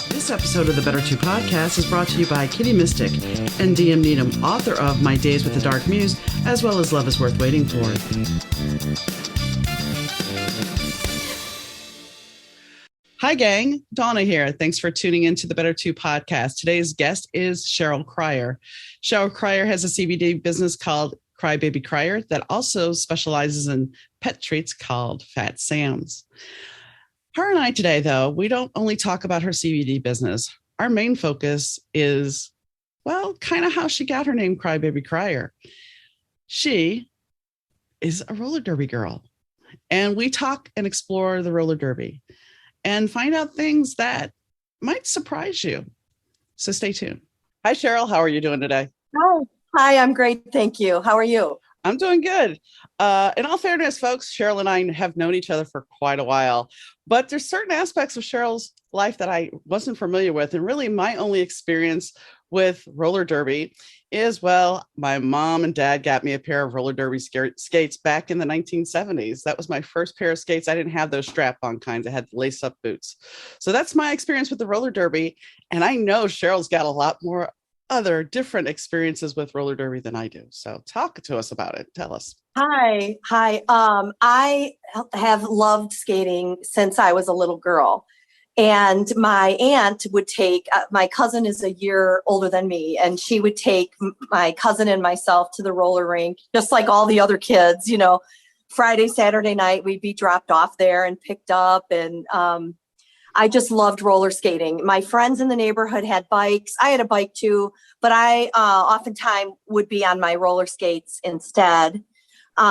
This episode of the Better 2 podcast is brought to you by Kitty Mystic and DM Needham, author of My Days with the Dark Muse, as well as Love is Worth Waiting For. Hi, gang. Donna here. Thanks for tuning in to the Better 2 podcast. Today's guest is Cheryl Cryer. Cheryl Cryer has a CBD business called CryBaby Cryer that also specializes in pet treats called Fat Sam's. Her and I today, though, we don't only talk about her CBD business. Our main focus is, well, kind of how she got her name CryBaby Cryer. She is a roller derby girl, and we talk and explore the roller derby and find out things that might surprise you. So stay tuned. Hi, Cheryl. How are you doing today? Hi, I'm great. Thank you. How are you? I'm doing good. In all fairness, folks, Cheryl and I have known each other for quite a while, but there's certain aspects of Cheryl's life that I wasn't familiar with. And really my only experience with roller derby is, well, my mom and dad got me a pair of roller derby skates back in the 1970s. That was my first pair of skates. I didn't have those strap-on kinds. I had lace-up boots. So that's my experience with the roller derby. And I know Cheryl's got a lot more other different experiences with roller derby than I do. So talk to us about it. Tell us. Hi. I have loved skating since I was a little girl. And my aunt would take, my cousin is a year older than me, and she would take my cousin and myself to the roller rink, just like all the other kids, Friday, Saturday night, we'd be dropped off there and picked up. And I just loved roller skating. My friends in the neighborhood had bikes. I had a bike too, but I oftentimes would be on my roller skates instead. So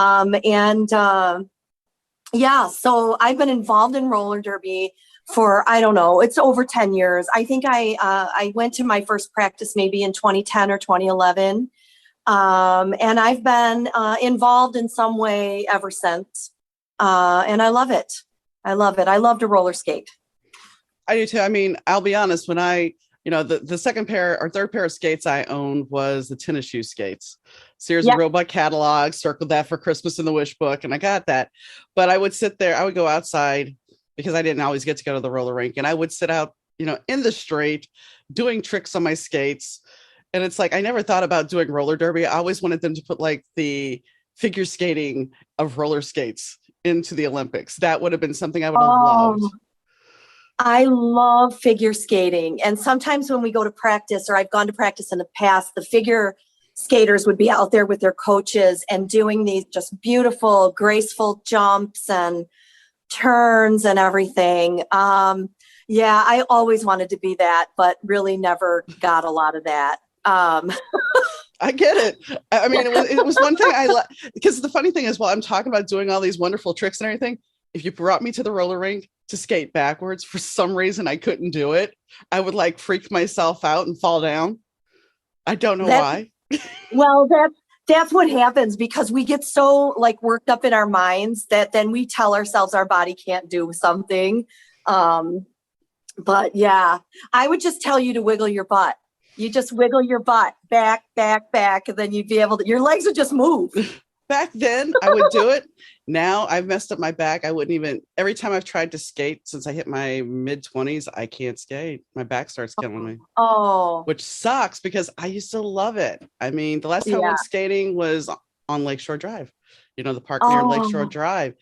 I've been involved in roller derby for, I don't know, it's over 10 years. I think I went to my first practice maybe in 2010 or 2011. And I've been involved in some way ever since. And I love it. I love to roller skate. I do too. I mean, I'll be honest, when the second pair or third pair of skates I owned was the tennis shoe skates. Sears and Roebuck catalog, circled that for Christmas in the wish book, and I got that. But I would sit there, I would go outside because I didn't always get to go to the roller rink, and I would sit out, in the street doing tricks on my skates. And it's like, I never thought about doing roller derby. I always wanted them to put like the figure skating of roller skates into the Olympics. That would have been something I would have loved. I love figure skating. And sometimes when we go to practice, or I've gone to practice in the past, the figure skaters would be out there with their coaches and doing these just beautiful, graceful jumps and turns and everything. I always wanted to be that, but really never got a lot of that. I get it. I mean, it was one thing because the funny thing is, while I'm talking about doing all these wonderful tricks and everything, if you brought me to the roller rink to skate backwards, for some reason I couldn't do it. I would like freak myself out and fall down. I don't know why. Well, that's what happens, because we get so like worked up in our minds that then we tell ourselves our body can't do something. But yeah, I would just tell you to wiggle your butt. You just wiggle your butt back, and then you'd be able to, your legs would just move. Back then I would do it. Now I've messed up my back. I wouldn't even, every time I've tried to skate since I hit my mid-20s, I can't skate. My back starts killing me. Oh. Which sucks because I used to love it. I mean, the last time I went skating was on Lakeshore Drive, the park near Lakeshore Drive.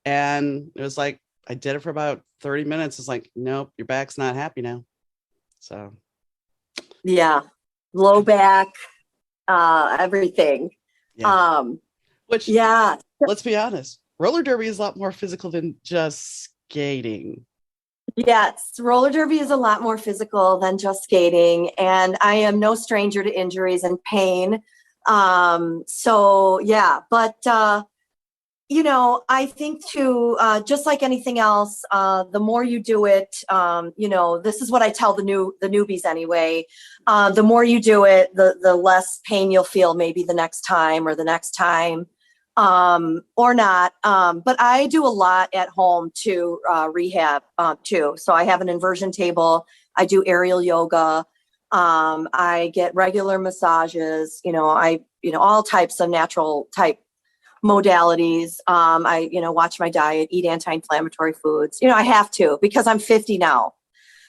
And it was like, I did it for about 30 minutes. It's like, nope, your back's not happy now. So. Yeah. Low back, everything. Yeah. Let's be honest. Roller derby is a lot more physical than just skating. Yes, roller derby is a lot more physical than just skating, and I am no stranger to injuries and pain. I think too, just like anything else, the more you do it, this is what I tell the newbies anyway. The more you do it, the less pain you'll feel maybe the next time or the next time. Or not. But I do a lot at home to rehab too. So I have an inversion table. I do aerial yoga. I get regular massages, all types of natural type modalities. I, watch my diet, eat anti-inflammatory foods. I have to, because I'm 50 now.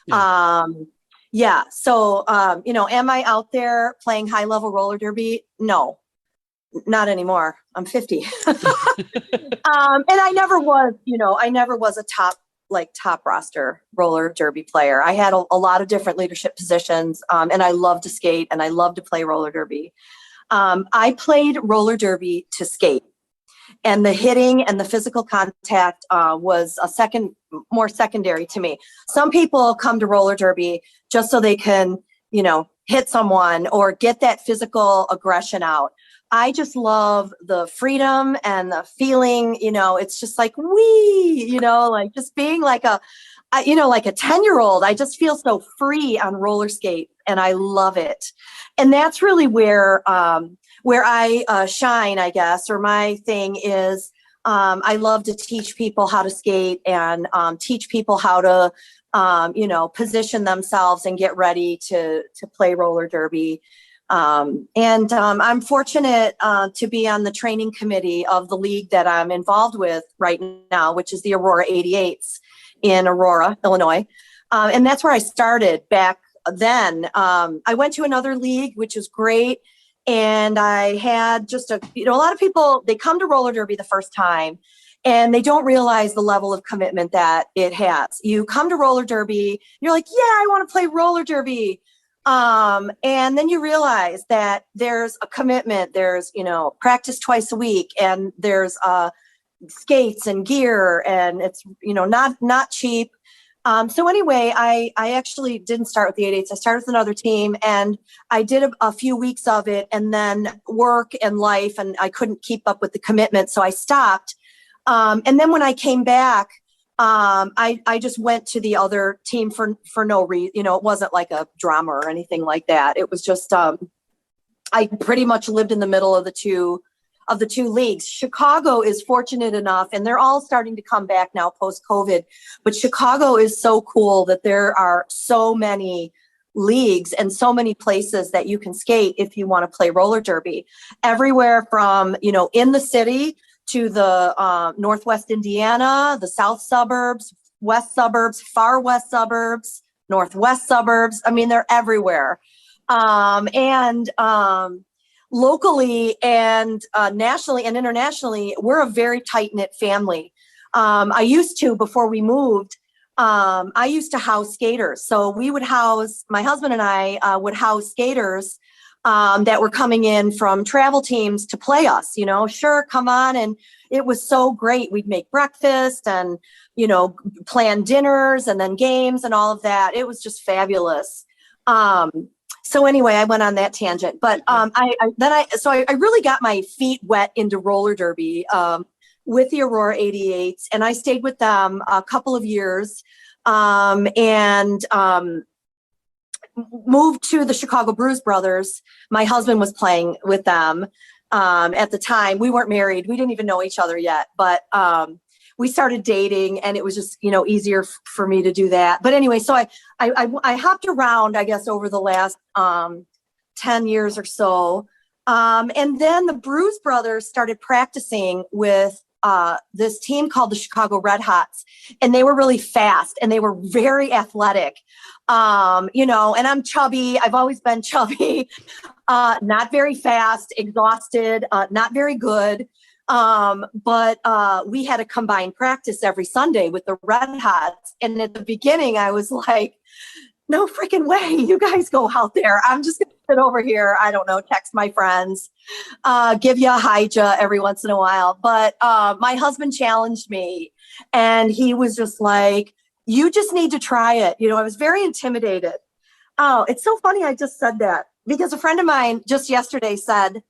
Yeah. Yeah. So, am I out there playing high level roller derby? No, not anymore. I'm 50. And I never was a top roster roller derby player. I had a lot of different leadership positions. And I love to skate and I love to play roller derby. I played roller derby to skate, and the hitting and the physical contact was more secondary to me. Some people come to roller derby just so they can, hit someone or get that physical aggression out. I just love the freedom and the feeling, it's just like, like just being like like a 10-year-old. I just feel so free on roller skate and I love it. And that's really where I shine, I guess, or my thing is, I love to teach people how to skate and teach people how to, position themselves and get ready to play roller derby. And I'm fortunate to be on the training committee of the league that I'm involved with right now, which is the Aurora 88s in Aurora, Illinois. And that's where I started back then. I went to another league, which was great. And I had just a lot of people, they come to roller derby the first time and they don't realize the level of commitment that it has. You come to roller derby, you're like, yeah, I want to play roller derby. And then you realize that there's a commitment. There's, practice twice a week, and there's skates and gear, and it's, not cheap. So anyway, I actually didn't start with the 88s. I started with another team, and I did a few weeks of it, and then work and life, and I couldn't keep up with the commitment, so I stopped. And then when I came back, I just went to the other team for no reason. It wasn't like a drama or anything like that. It was just I pretty much lived in the middle of the two leagues. Chicago is fortunate enough, and they're all starting to come back now post-COVID, but Chicago is so cool that there are so many leagues and so many places that you can skate if you want to play roller derby. Everywhere from, in the city to the Northwest Indiana, the South suburbs, West suburbs, far West suburbs, Northwest suburbs. I mean, they're everywhere. Locally and nationally and internationally, we're a very tight-knit family. I used to, before we moved, I used to house skaters. So my husband and I would house skaters that were coming in from travel teams to play us, sure, come on. And it was so great. We'd make breakfast and, plan dinners and then games and all of that. It was just fabulous. So anyway, I went on that tangent, but I really got my feet wet into roller derby with the Aurora 88s, and I stayed with them a couple of years, and moved to the Chicago Bruise Brothers. My husband was playing with them at the time. We weren't married. We didn't even know each other yet, but we started dating, and it was just, easier for me to do that. But anyway, so I hopped around, I guess, over the last 10 years or so. And then the Bruise Brothers started practicing with this team called the Chicago Red Hots, and they were really fast and they were very athletic. And I'm chubby. I've always been chubby, not very fast, exhausted, not very good. But we had a combined practice every Sunday with the Red Hots. And at the beginning, I was like, no freaking way. You guys go out there. I'm just going to sit over here. I don't know, text my friends, give you a hija every once in a while. But my husband challenged me, and he was just like, you just need to try it. I was very intimidated. Oh, it's so funny. I just said that because a friend of mine just yesterday said,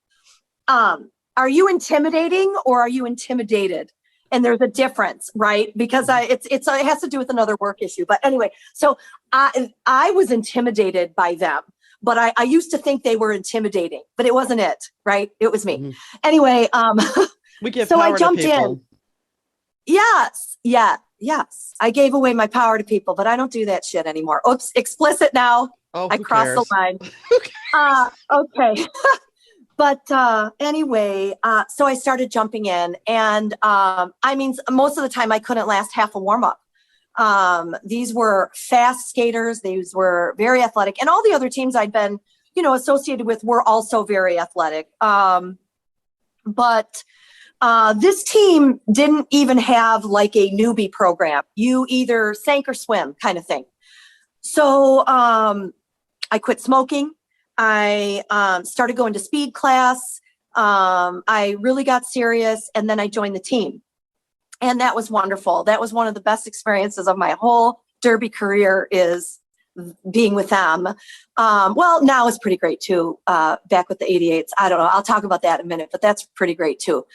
are you intimidating or are you intimidated? And there's a difference, right? Because it has to do with another work issue. But anyway, so I was intimidated by them, but I used to think they were intimidating, but it wasn't it, right? It was me. Mm-hmm. Anyway, we give so power I jumped to people. in. Yes. I gave away my power to people, but I don't do that shit anymore. Oops, explicit now. Oh, I crossed the line. Okay. But anyway, so I started jumping in, and I mean, most of the time I couldn't last half a warm up. These were fast skaters. These were very athletic, and all the other teams I'd been, associated with were also very athletic. But this team didn't even have like a newbie program. You either sank or swim kind of thing. So I quit smoking. I started going to speed class. I really got serious, and then I joined the team. And that was wonderful. That was one of the best experiences of my whole derby career, is being with them. Well, now it's pretty great too, back with the 88s. I don't know. I'll talk about that in a minute, but that's pretty great too.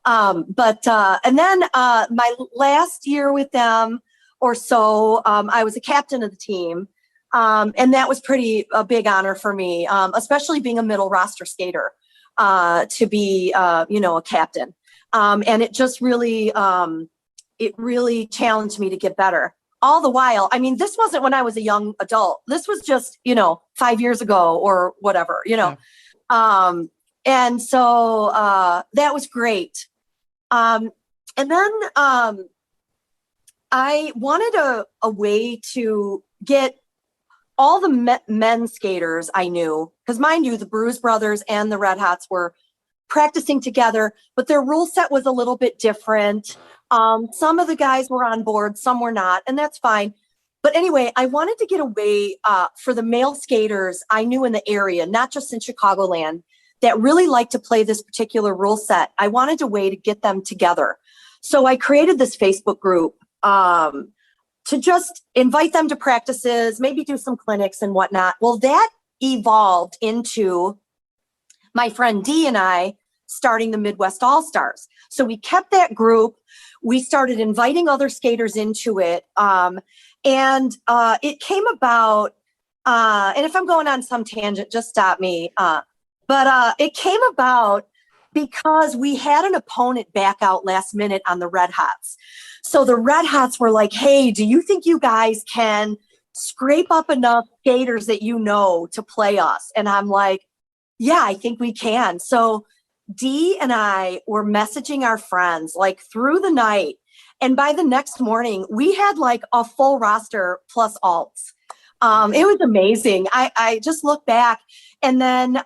And then my last year with them or so, I was a captain of the team. And that was a big honor for me, especially being a middle roster skater, to be, a captain. And it just really, challenged me to get better. All the while, I mean, this wasn't when I was a young adult. This was just, 5 years ago or whatever, Yeah. And so that was great. And then I wanted a way to get all the men skaters I knew, because mind you, the Bruise Brothers and the Red Hots were practicing together, but their rule set was a little bit different. Some of the guys were on board, some were not, and that's fine. But anyway, I wanted to get a way for the male skaters I knew in the area, not just in Chicagoland, that really liked to play this particular rule set. I wanted a way to get them together. So I created this Facebook group to just invite them to practices, maybe do some clinics and whatnot. Well, that evolved into my friend Dee and I starting the Midwest All-Stars. So we kept that group. We started inviting other skaters into it. And it came about, and if I'm going on some tangent, just stop me. But it came about because we had an opponent back out last minute on the Red Hots. So the Red Hots were like, hey, do you think you guys can scrape up enough skaters that to play us? And I'm like, yeah, I think we can. So Dee and I were messaging our friends like through the night. And by the next morning, we had like a full roster plus alts. It was amazing. I just look back, and then,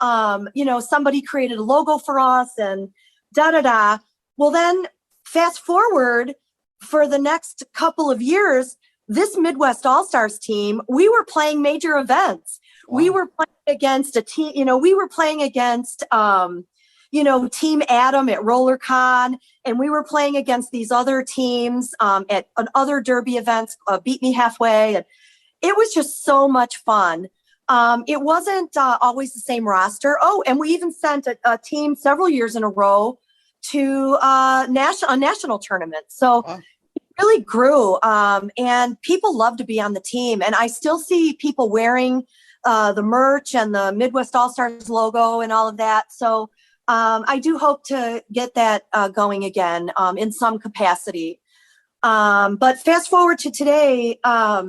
somebody created a logo for us and da-da-da. Well, then fast forward for the next couple of years, this Midwest All-Stars team, we were playing major events. Wow. We were playing against a team, we were playing against, Team Adam at RollerCon, and we were playing against these other teams at other derby events, Beat Me Halfway. And it was just so much fun. It wasn't always the same roster. Oh, and we even sent a team several years in a row to a national tournament. So it really grew, and people love to be on the team. And I still see people wearing the merch and the Midwest All-Stars logo and all of that. So I do hope to get that going again in some capacity. But fast forward to today, a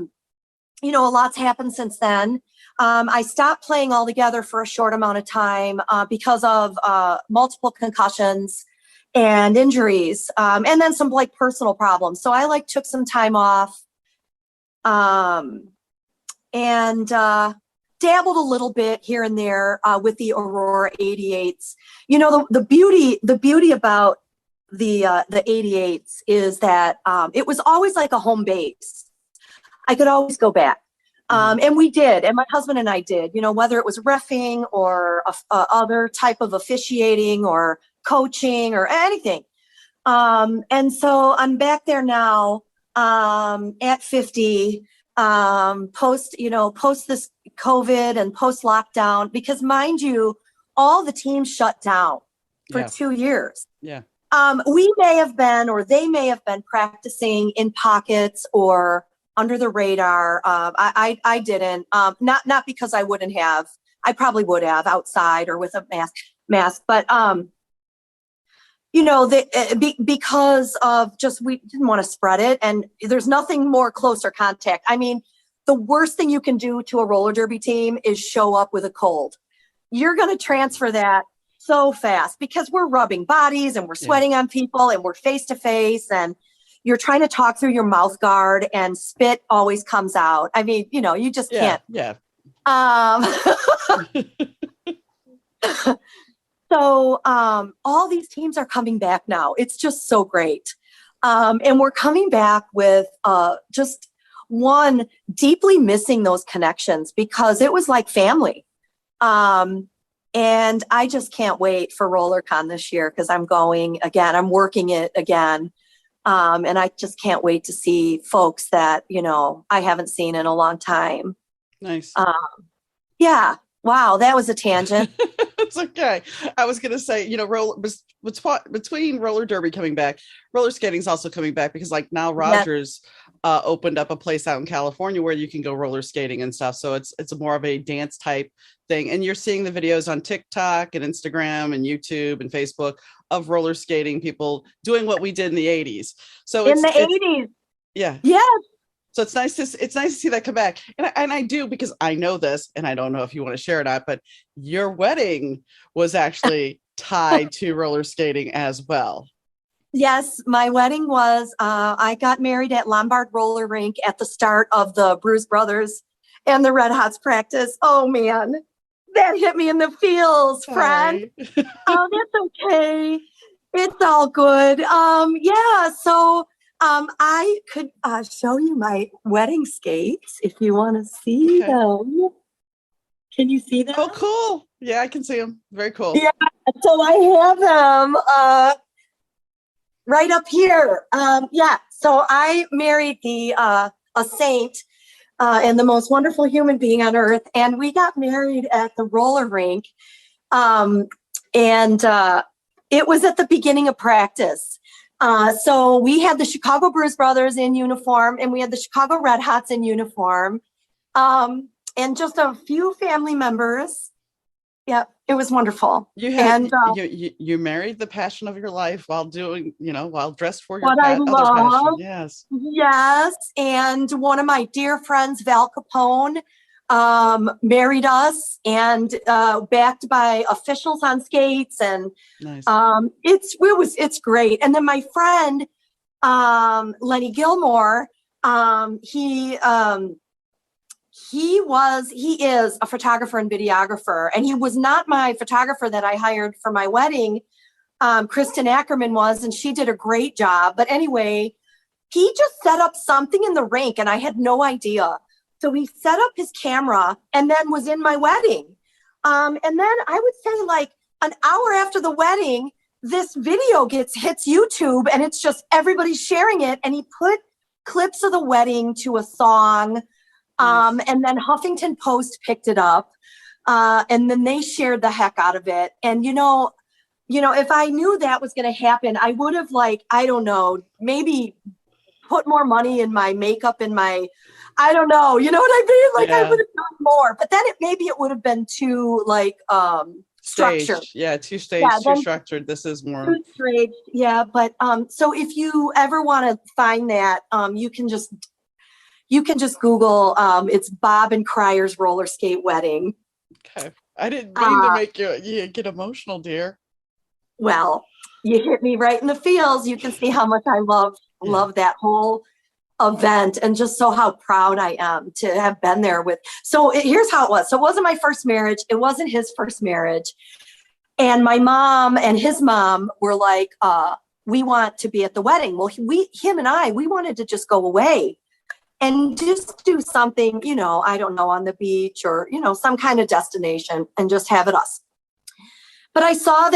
lot's happened since then. I stopped playing altogether for a short amount of time because of multiple concussions and injuries, and then some like personal problems. So I took some time off and dabbled a little bit here and there with the Aurora 88s. The beauty about the 88s is that it was always like a home base. I could always go back. And we did, and my husband and I did, whether it was reffing or other type of officiating or coaching or anything. And so I'm back there now at 50, post this COVID and post lockdown, because mind you, all the teams shut down for 2 years. Yeah. We may have been, or they may have been practicing in pockets or under the radar. I didn't, not because I wouldn't have. I probably would have outside or with a mask, but because of just, we didn't want to spread it, and there's nothing more closer contact. I mean, the worst thing you can do to a roller derby team is show up with a cold. You're going to transfer that. so fast because we're rubbing bodies and we're sweating on people and we're face to face and you're trying to talk through your mouth guard and spit always comes out. I mean, you just can't. Yeah. So all these teams are coming back now. It's just so great. And we're coming back with just one, deeply missing those connections because it was like family. And I just can't wait for RollerCon this year because I'm going again. I'm working it again. And I just can't wait to see folks that, I haven't seen in a long time. Nice. Yeah. Wow. That was a tangent. It's okay. I was going to say, between roller derby coming back, roller skating is also coming back because like now Rogers opened up a place out in California where you can go roller skating and stuff. So it's more of a dance type thing. And you're seeing the videos on TikTok and Instagram and YouTube and Facebook of roller skating people doing what we did in the 80s. So in the 80s. Yeah. Yes. So it's nice to see that come back. And I do, because I know this, and I don't know if you want to share or not, but your wedding was actually tied to roller skating as well. Yes, my wedding was, I got married at Lombard Roller Rink at the start of the Bruise Brothers and the Red Hots practice. Oh man, that hit me in the feels, friend. Oh, that's okay. It's all good. So I could show you my wedding skates if you want to see them. Can you see them? Oh, cool. Yeah, I can see them. Very cool. Yeah, so I have them right up here. So I married a saint and the most wonderful human being on earth, and we got married at the roller rink. It was at the beginning of practice. So we had the Chicago Bruise Brothers in uniform, and we had the Chicago Red Hots in uniform, and just a few family members. Yeah, it was wonderful. You married the passion of your life while doing, while dressed for your other passion. Yes. Yes. And one of my dear friends, Val Capone, married us, and backed by officials on skates, and nice. It's great. And then my friend Lenny Gilmore, he is a photographer and videographer, and he was not my photographer that I hired for my wedding. Kristen Ackerman was, and she did a great job. But anyway, he just set up something in the rink, and I had no idea. So he set up his camera and then was in my wedding. And then I would say like an hour after the wedding, this video hits YouTube, and it's just everybody sharing it. And he put clips of the wedding to a song. And then Huffington Post picked it up. And then they shared the heck out of it. And, if I knew that was going to happen, I would have maybe put more money in my makeup and I don't know. You know what I mean? I would have done more, but then maybe it would have been too structured. Yeah, too staged, too structured. This is more too staged. Yeah, but so if you ever want to find that, you can just Google. It's Bob and Cryer's roller skate wedding. Okay, I didn't mean to make you get emotional, dear. Well, you hit me right in the feels. You can see how much I love that whole event, and just how proud I am to have been there with. So here's how it was. So it wasn't my first marriage. It wasn't his first marriage. And my mom and his mom were like, we want to be at the wedding. Well, him and I wanted to just go away and just do something, I don't know, on the beach or, some kind of destination, and just have it us. But I saw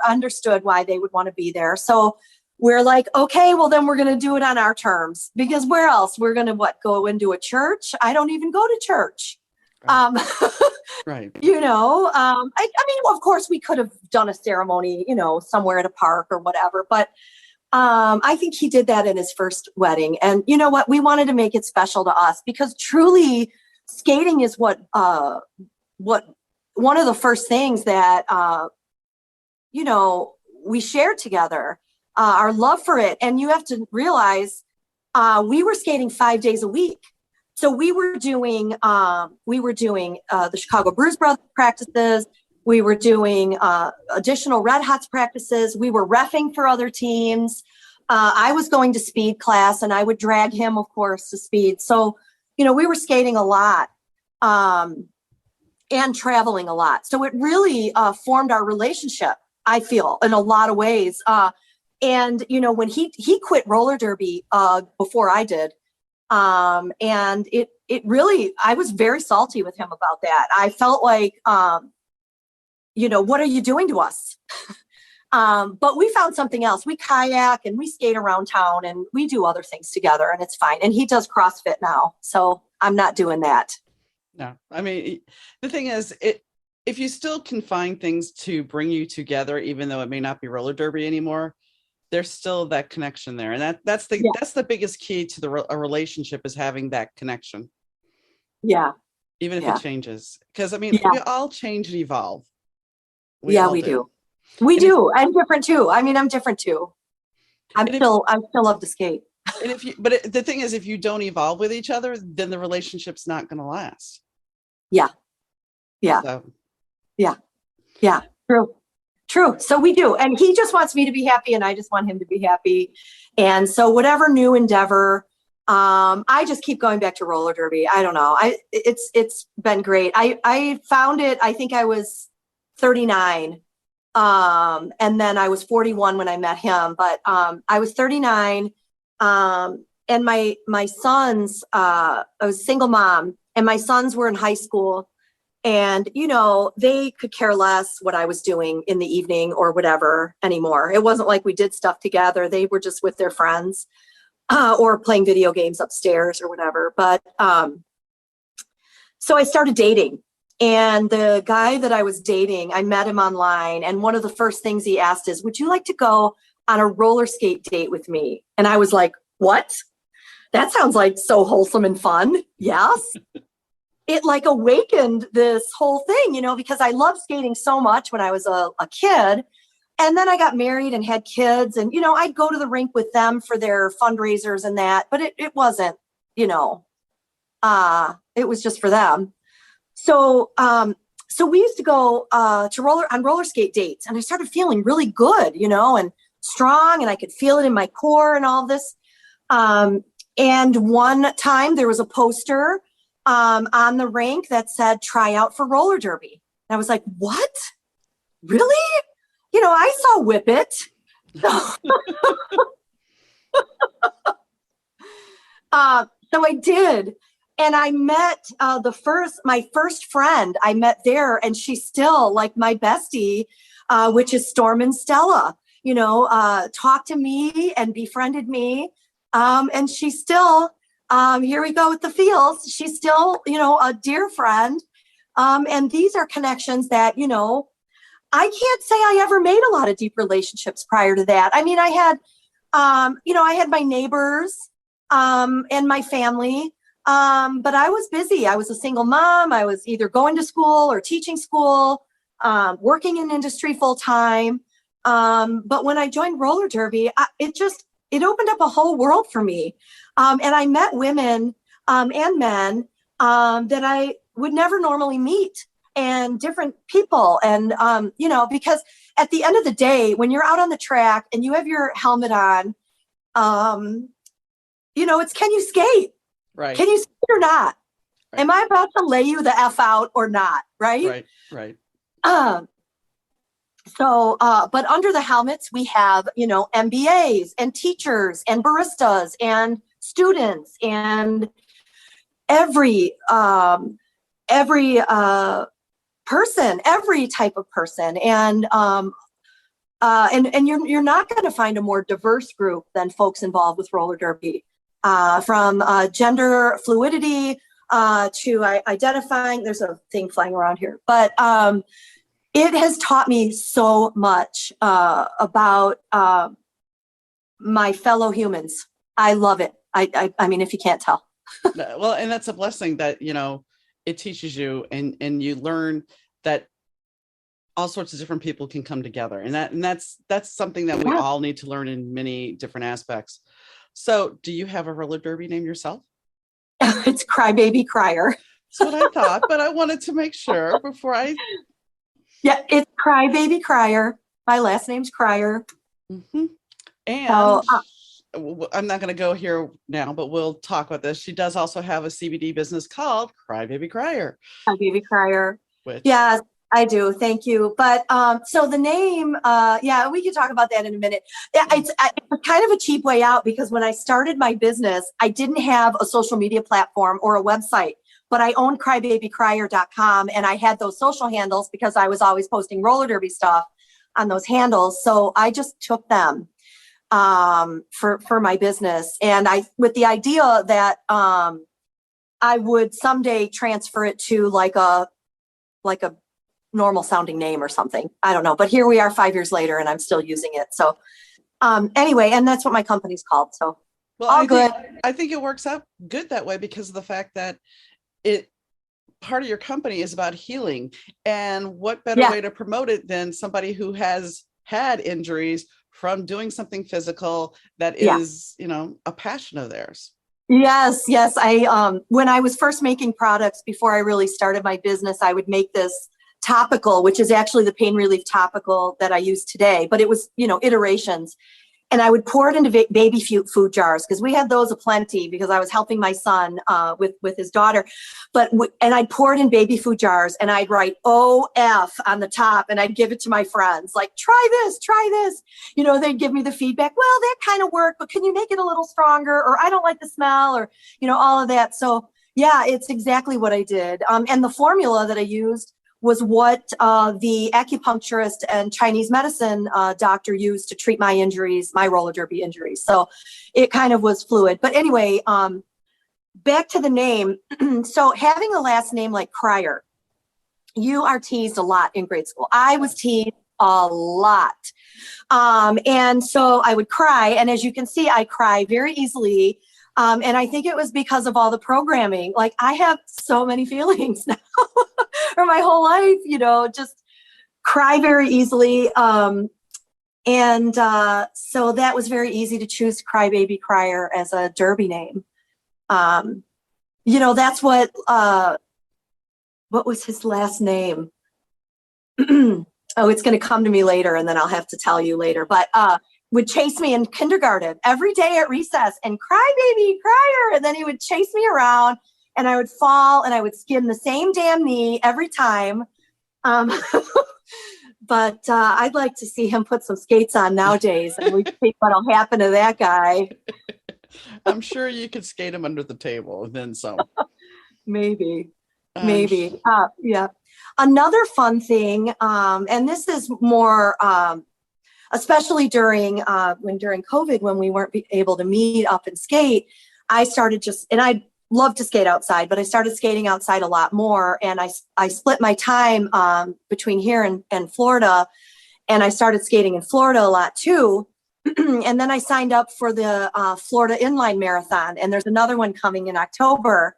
understood why they would want to be there. So we're like, okay, well then we're going to do it on our terms, because where else? We're going to go into a church? I don't even go to church. Right. I mean, of course we could have done a ceremony, somewhere at a park or whatever, but I think he did that in his first wedding. And you know what? We wanted to make it special to us, because truly skating is what one of the first things that, we shared together, our love for it. And you have to realize, we were skating 5 days a week. So we were doing the Chicago Bruise Brothers practices. We were doing additional Red Hots practices. We were reffing for other teams. I was going to speed class, and I would drag him, of course, to speed. So, we were skating a lot and traveling a lot. So it really formed our relationship, I feel, in a lot of ways. And, when he quit roller derby before I did, and it really, I was very salty with him about that. I felt like, what are you doing to us? But we found something else. We kayak and we skate around town and we do other things together, and it's fine. And he does CrossFit now, so I'm not doing that. No, I mean, the thing is, if you still can find things to bring you together, even though it may not be roller derby anymore, there's still that connection there. And that's the biggest key to a relationship, is having that connection. Yeah. Even if it changes. Because we all change and evolve. We do. We do. I'm different too. I'm different too. I still love to skate. But the thing is, if you don't evolve with each other, then the relationship's not going to last. Yeah. Yeah. So. Yeah. Yeah. True. So we do. And he just wants me to be happy, and I just want him to be happy. And so whatever new endeavor, I just keep going back to roller derby. I don't know. It's been great. I found it, I think I was 39. And then I was 41 when I met him, but I was 39. And my sons, I was a single mom, and my sons were in high school, and, they could care less what I was doing in the evening or whatever anymore. It wasn't like we did stuff together. They were just with their friends or playing video games upstairs or whatever. But so I started dating. And the guy that I was dating, I met him online. And one of the first things he asked is, would you like to go on a roller skate date with me? And I was like, what? That sounds like so wholesome and fun. Yes. It like awakened this whole thing, because I loved skating so much when I was a kid. And then I got married and had kids, and, I'd go to the rink with them for their fundraisers and that, but it wasn't, it was just for them. So we used to go on roller skate dates, and I started feeling really good, and strong, and I could feel it in my core and all this. And one time there was a poster on the rink that said, try out for roller derby. And I was like, what? Really? I saw Whip It. So I did. And I met my first friend I met there, and she's still like my bestie, which is Storm and Stella, talked to me and befriended me. And she's still, here we go with the feels. She's still, a dear friend. And these are connections that, I can't say I ever made a lot of deep relationships prior to that. I had, I had my neighbors, and my family. But I was busy. I was a single mom. I was either going to school or teaching school, working in industry full time. But when I joined roller derby, it opened up a whole world for me. And I met women and men that I would never normally meet, and different people. And, because at the end of the day, when you're out on the track and you have your helmet on, it's, can you skate? Right. Can you skate or not? Right. Am I about to lay you the F out or not? Right. Right. But under the helmets, we have, MBAs and teachers and baristas and students and every person, every type of person. And you're not going to find a more diverse group than folks involved with roller derby, from gender fluidity to identifying. There's a thing flying around here, but it has taught me so much about my fellow humans. I love it. I mean, if you can't tell. Well, and that's a blessing that, it teaches you, and you learn that all sorts of different people can come together. And that's something that we all need to learn in many different aspects. So do you have a roller derby name yourself? It's CryBaby Crier. That's what I thought, but I wanted to make sure before I. Yeah, it's CryBaby Crier. My last name's Crier. Hmm. And So I'm not going to go here now, but we'll talk about this. She does also have a CBD business called CryBaby Crier, CryBaby Crier. which, Yes, I do. Thank you. But so the name, yeah, we can talk about that in a minute. Yeah, it's kind of a cheap way out because when I started my business, I didn't have a social media platform or a website, but I owned crybabycrier.com and I had those social handles because I was always posting roller derby stuff on those handles. So I just took them for my business, and I with the idea that I would someday transfer it to like a normal sounding name or something. I don't know. But here we are 5 years later and I'm still using it. So anyway, and that's what my company's called. So well, all good. I think it works out good that way because of the fact that it part of your company is about healing. And what better Yeah. way to promote it than somebody who has had injuries from doing something physical that Yeah. is, a passion of theirs. Yes. Yes. I when I was first making products before I really started my business, I would make this topical, which is actually the pain relief topical that I use today, but it was, iterations. And I would pour it into baby food jars because we had those aplenty because I was helping my son with his daughter. And I'd pour it in baby food jars and I'd write OF on the top and I'd give it to my friends like, try this, try this. They'd give me the feedback. Well, that kind of worked, but can you make it a little stronger? Or I don't like the smell or, all of that. So yeah, it's exactly what I did. And the formula that I used was what the acupuncturist and Chinese medicine doctor used to treat my injuries, my roller derby injuries. So it kind of was fluid. But anyway, back to the name. So having a last name like Crier, you are teased a lot in grade school. I was teased a lot. And so I would cry. And as you can see, I cry very easily. And I think it was because of all the programming. Like I have so many feelings now or my whole life, just cry very easily. And so that was very easy to choose CryBaby Crier as a derby name. That's what was his last name? Oh, it's going to come to me later and then I'll have to tell you later. But would chase me in kindergarten every day at recess and CryBaby Crier. And then he would chase me around and I would fall and I would skin the same damn knee every time. But I'd like to see him put some skates on nowadays and we see what'll happen to that guy. I'm sure you could skate him under the table and then some. Maybe. Yeah. Another fun thing, and this is more, especially during COVID, when we weren't able to meet up and skate, I started and I love to skate outside, but I started skating outside a lot more. And I split my time between here and Florida, and I started skating in Florida a lot too. And then I signed up for the Florida Inline Marathon, and there's another one coming in October.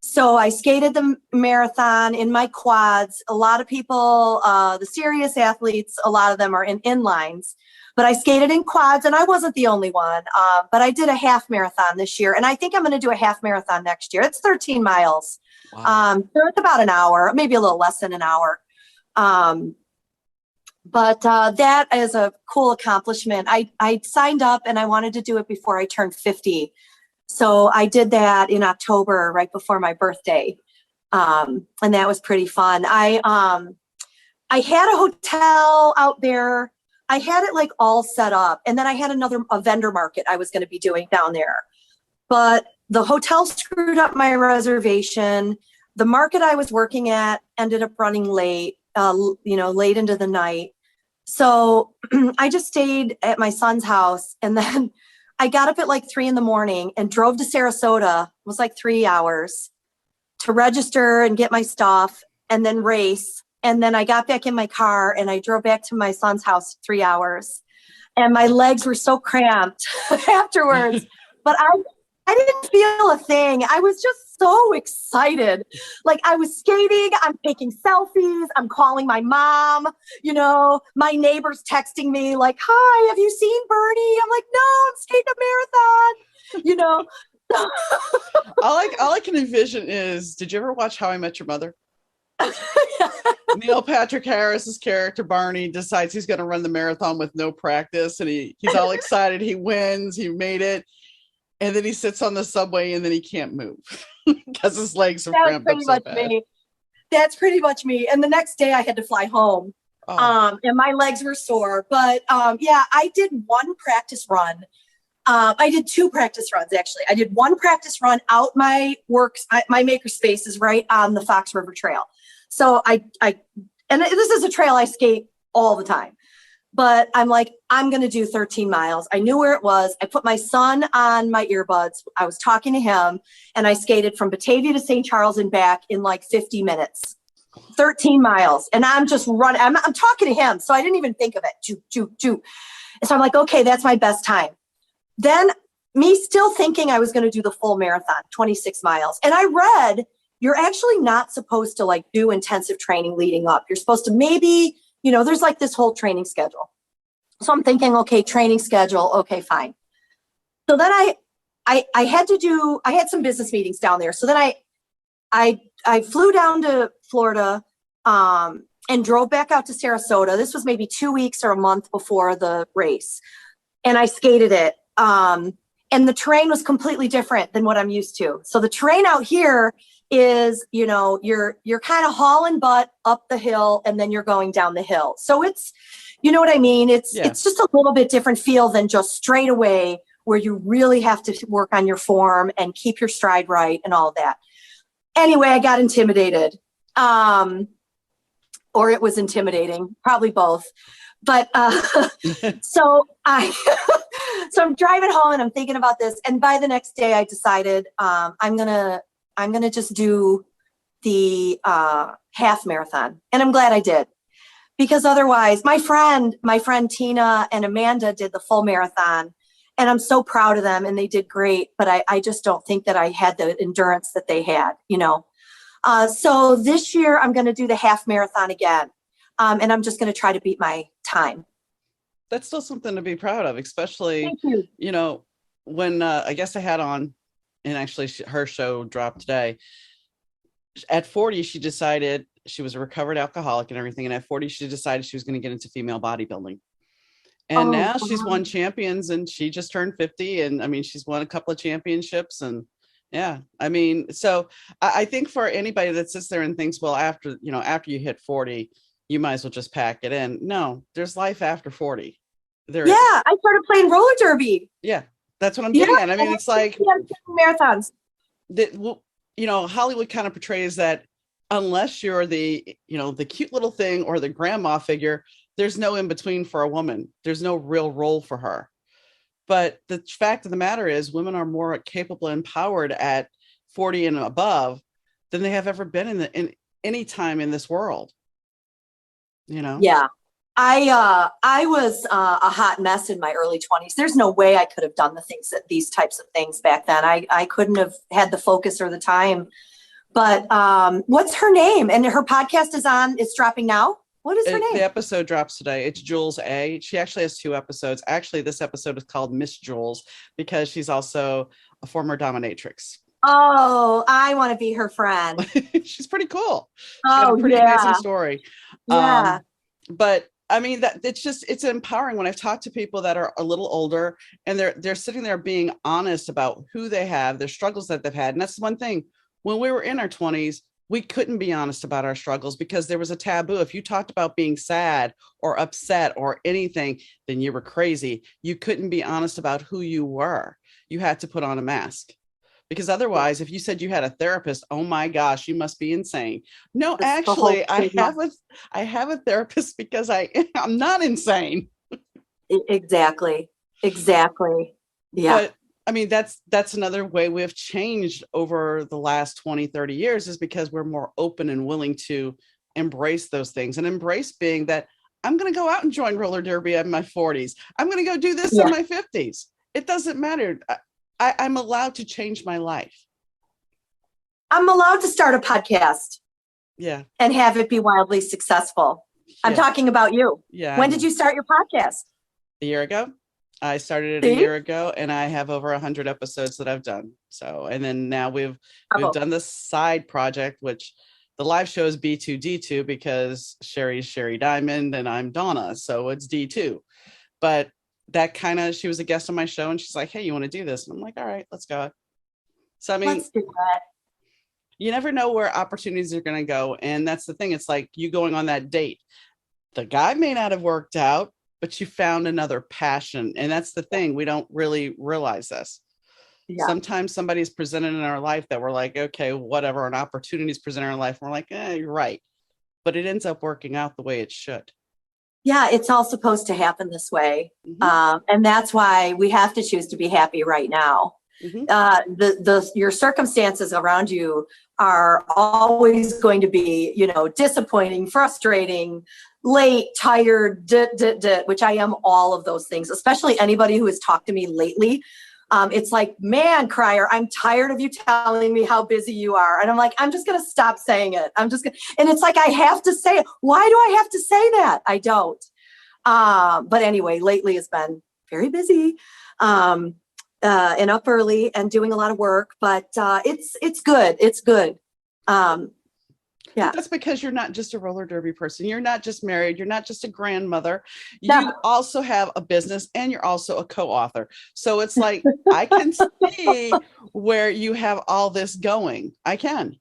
So I skated the marathon in my quads. A lot of people, the serious athletes, a lot of them are in inlines, but I skated in quads and I wasn't the only one. But I did a half marathon this year and I think I'm going to do a half marathon next year. It's 13 miles. Wow. So it's about an hour, maybe a little less than an hour. But that is a cool accomplishment. I signed up and I wanted to do it before I turned 50. So I did that in October, right before my birthday. And that was pretty fun. I had a hotel out there. I had it like all set up. And then I had a vendor market I was going to be doing down there. But the hotel screwed up my reservation. The market I was working at ended up running late, late into the night. So I just stayed at my son's house, and then I got up at like 3 a.m. and drove to Sarasota. It was like 3 hours to register and get my stuff and then race. And then I got back in my car and I drove back to my son's house 3 hours. And my legs were so cramped afterwards. But I didn't feel a thing. I was just so excited. Like I was skating, I'm taking selfies, I'm calling my mom, my neighbor's texting me like, hi, have you seen Bernie? I'm like, no, I'm skating a marathon, All I can envision is, did you ever watch How I Met Your Mother? Neil Patrick Harris's character Barney decides he's going to run the marathon with no practice, and he's all excited. He wins. He made it, and then he sits on the subway, and then he can't move because his legs are cramped up so bad. Me. That's pretty much me. And the next day, I had to fly home, and my legs were sore. But yeah, I did one practice run. I did 2 practice runs, actually. I did one practice run out my maker space is right on the Fox River Trail. So and this is a trail I skate all the time, but I'm like, I'm going to do 13 miles. I knew where it was. I put my son on my earbuds. I was talking to him, and I skated from Batavia to St. Charles and back in like 50 minutes, 13 miles. And I'm just running. I'm talking to him. So I didn't even think of it. Choo, choo, choo. And so I'm like, okay, that's my best time. Then me still thinking I was going to do the full marathon, 26 miles. And I read, you're actually not supposed to like do intensive training leading up. You're supposed to maybe, there's like this whole training schedule. So I'm thinking, okay, training schedule. Okay, fine. So then I had some business meetings down there. So then I flew down to Florida, and drove back out to Sarasota. This was maybe 2 weeks or a month before the race. And I skated it. And the terrain was completely different than what I'm used to. So the terrain out here is, you're kind of hauling butt up the hill, and then you're going down the hill. So it's, you know what I mean? It's just a little bit different feel than just straight away, where you really have to work on your form and keep your stride right and all that. Anyway, I got intimidated. Or it was intimidating, probably both. But so I'm driving home, and I'm thinking about this. And by the next day, I decided I'm gonna just do the half marathon, and I'm glad I did, because otherwise, my friend Tina and Amanda did the full marathon, and I'm so proud of them, and they did great. But I just don't think that I had the endurance that they had, So this year, I'm going to do the half marathon again. And I'm just going to try to beat my time. That's still something to be proud of, especially, Thank you. When I guess I had on, and actually her show dropped today. At 40, she decided she was a recovered alcoholic and everything. And at 40, she decided she was going to get into female bodybuilding. And now she's won champions, and she just turned 50. And I mean, she's won a couple of championships, and yeah, I mean, so I think for anybody that sits there and thinks, well, after you hit 40, you might as well just pack it in. No, there's life after 40. I started playing roller derby. Yeah, that's what I'm getting at. I mean, it's like marathons. Hollywood kind of portrays that unless you're the cute little thing or the grandma figure, there's no in between for a woman. There's no real role for her. But the fact of the matter is, women are more capable and empowered at 40 and above than they have ever been in any time in this world. Yeah. I was a hot mess in my early 20s. There's no way I could have done these types of things back then. I couldn't have had the focus or the time. But what's her name? And her podcast it's dropping now. What is her name? The episode drops today. It's Jules A. She actually has 2 episodes. Actually, this episode is called Miss Jules because she's also a former dominatrix. Oh, I want to be her friend. She's pretty cool. She's got a pretty amazing story. Yeah. But I mean, it's empowering when I've talked to people that are a little older, and they're sitting there being honest about who they have, their struggles that they've had. And that's one thing. When we were in our 20s, we couldn't be honest about our struggles because there was a taboo. If you talked about being sad or upset or anything, then you were crazy. You couldn't be honest about who you were. You had to put on a mask. Because otherwise, if you said you had a therapist, oh my gosh, you must be insane. No, actually, I have a therapist because I'm not insane. Exactly. Yeah. But I mean, that's another way we've changed over the last 20, 30 years is because we're more open and willing to embrace those things, and embrace being that I'm going to go out and join roller derby in my 40s. I'm going to go do this in my 50s. It doesn't matter. I'm allowed to change my life. I'm allowed to start a podcast. Yeah. And have it be wildly successful. Yeah. I'm talking about you. Yeah. When did you start your podcast? A year ago. I started it a year ago, and I have over 100 episodes that I've done. So, and then now we've done this side project, which the live show is B2D2 because Sherry's Sherry Diamond and I'm Donna. So it's D2. But that she was a guest on my show and she's like, hey, you want to do this? And I'm like, all right, let's go. So, I mean, Let's do that. You never know where opportunities are going to go. And that's the thing. It's like you going on that date. The guy may not have worked out, but you found another passion. And that's the thing. We don't really realize this. Yeah. Sometimes somebody's presented in our life that we're like, okay, whatever, an opportunity is presented in our life. And we're like, you're right. But it ends up working out the way it should. Yeah, it's all supposed to happen this way. Mm-hmm. And that's why we have to choose to be happy right now. Mm-hmm. Your circumstances around you are always going to be, disappointing, frustrating, late, tired, which I am all of those things, especially anybody who has talked to me lately. It's like, man, Crier, I'm tired of you telling me how busy you are. And I'm like, I'm just going to stop saying it. And it's like, I have to say it. Why do I have to say that? I don't. But anyway, lately it's been very busy, and up early and doing a lot of work, but, it's good. It's good. Yeah. But that's because you're not just a roller derby person. You're not just married. You're not just a grandmother. You also have a business and you're also a co-author. So it's like, I can see where you have all this going. I can.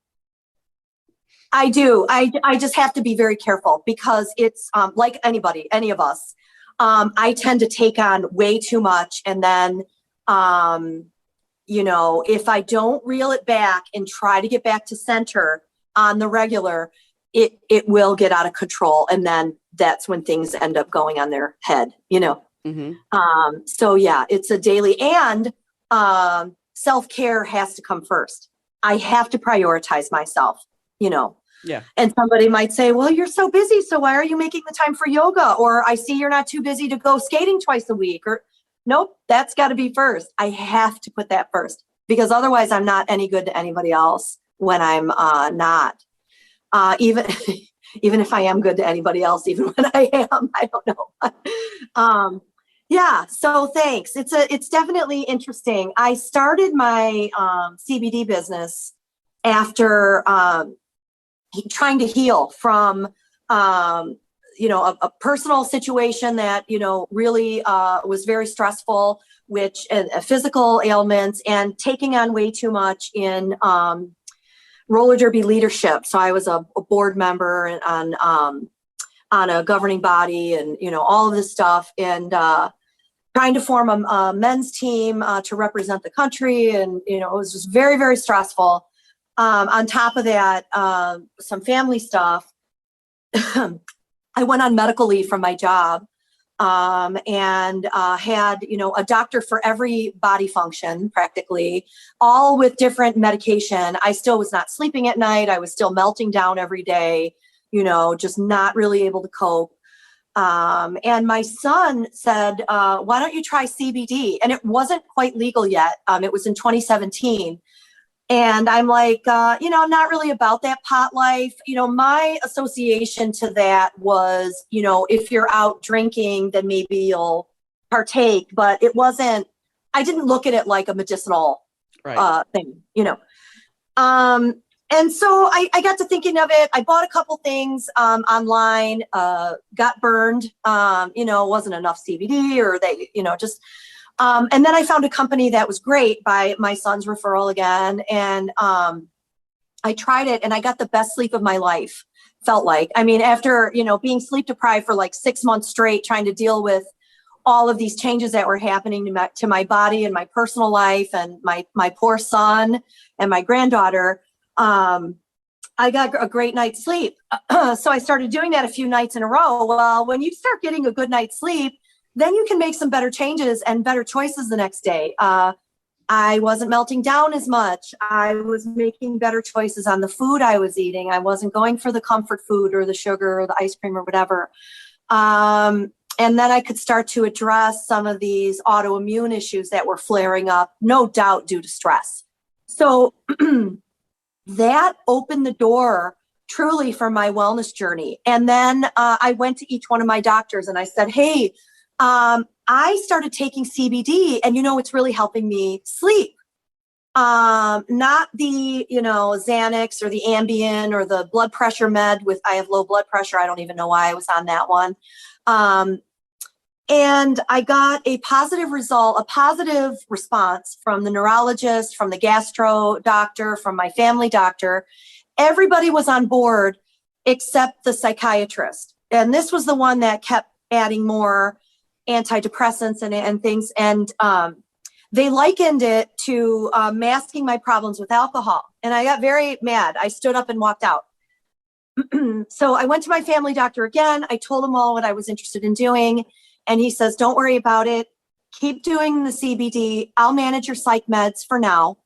I do. I just have to be very careful because it's like any of us. I tend to take on way too much. And then, if I don't reel it back and try to get back to center on the regular, it will get out of control. And then that's when things end up going on their head, Mm-hmm. So yeah, it's a daily, and self-care has to come first. I have to prioritize myself, Yeah. And somebody might say, well, you're so busy, so why are you making the time for yoga? Or I see you're not too busy to go skating twice a week. Or nope, that's got to be first. I have to put that first because otherwise I'm not any good to anybody else when I'm not. Even if I am good to anybody else, even when I am, I don't know. Yeah. So thanks. It's definitely interesting. I started my CBD business after trying to heal from, a personal situation that, really was very stressful, which physical ailments and taking on way too much in roller derby leadership. So I was a board member on a governing body and, all of this stuff, and trying to form a men's team to represent the country. And, it was just very, very stressful. On top of that, some family stuff. I went on medical leave from my job and had, a doctor for every body function practically, all with different medication. I still was not sleeping at night. I was still melting down every day, just not really able to cope. And my son said, why don't you try CBD? And it wasn't quite legal yet. It was in 2017. And I'm like, I'm not really about that pot life. My association to that was, if you're out drinking, then maybe you'll partake. But it wasn't, I didn't look at it like a medicinal thing, And so I got to thinking of it. I bought a couple things online, got burned, wasn't enough CBD or they, just... and then I found a company that was great by my son's referral again. And I tried it and I got the best sleep of my life, felt like. I mean, after, being sleep deprived for like 6 months straight, trying to deal with all of these changes that were happening to my body and my personal life and my poor son and my granddaughter, I got a great night's sleep. So I started doing that a few nights in a row. Well, when you start getting a good night's sleep, then you can make some better changes and better choices the next day. I wasn't melting down as much. I was making better choices on the food I was eating. I wasn't going for the comfort food or the sugar or the ice cream or whatever. And then I could start to address some of these autoimmune issues that were flaring up, no doubt due to stress. So that opened the door truly for my wellness journey. And then I went to each one of my doctors and I said, hey, I started taking CBD and, it's really helping me sleep. Not the, Xanax or the Ambien or the blood pressure med I have low blood pressure. I don't even know why I was on that one. And I got a positive response from the neurologist, from the gastro doctor, from my family doctor. Everybody was on board except the psychiatrist. And this was the one that kept adding more antidepressants and things. And they likened it to masking my problems with alcohol. And I got very mad. I stood up and walked out. So I went to my family doctor again. I told him all what I was interested in doing. And he says, don't worry about it. Keep doing the CBD. I'll manage your psych meds for now.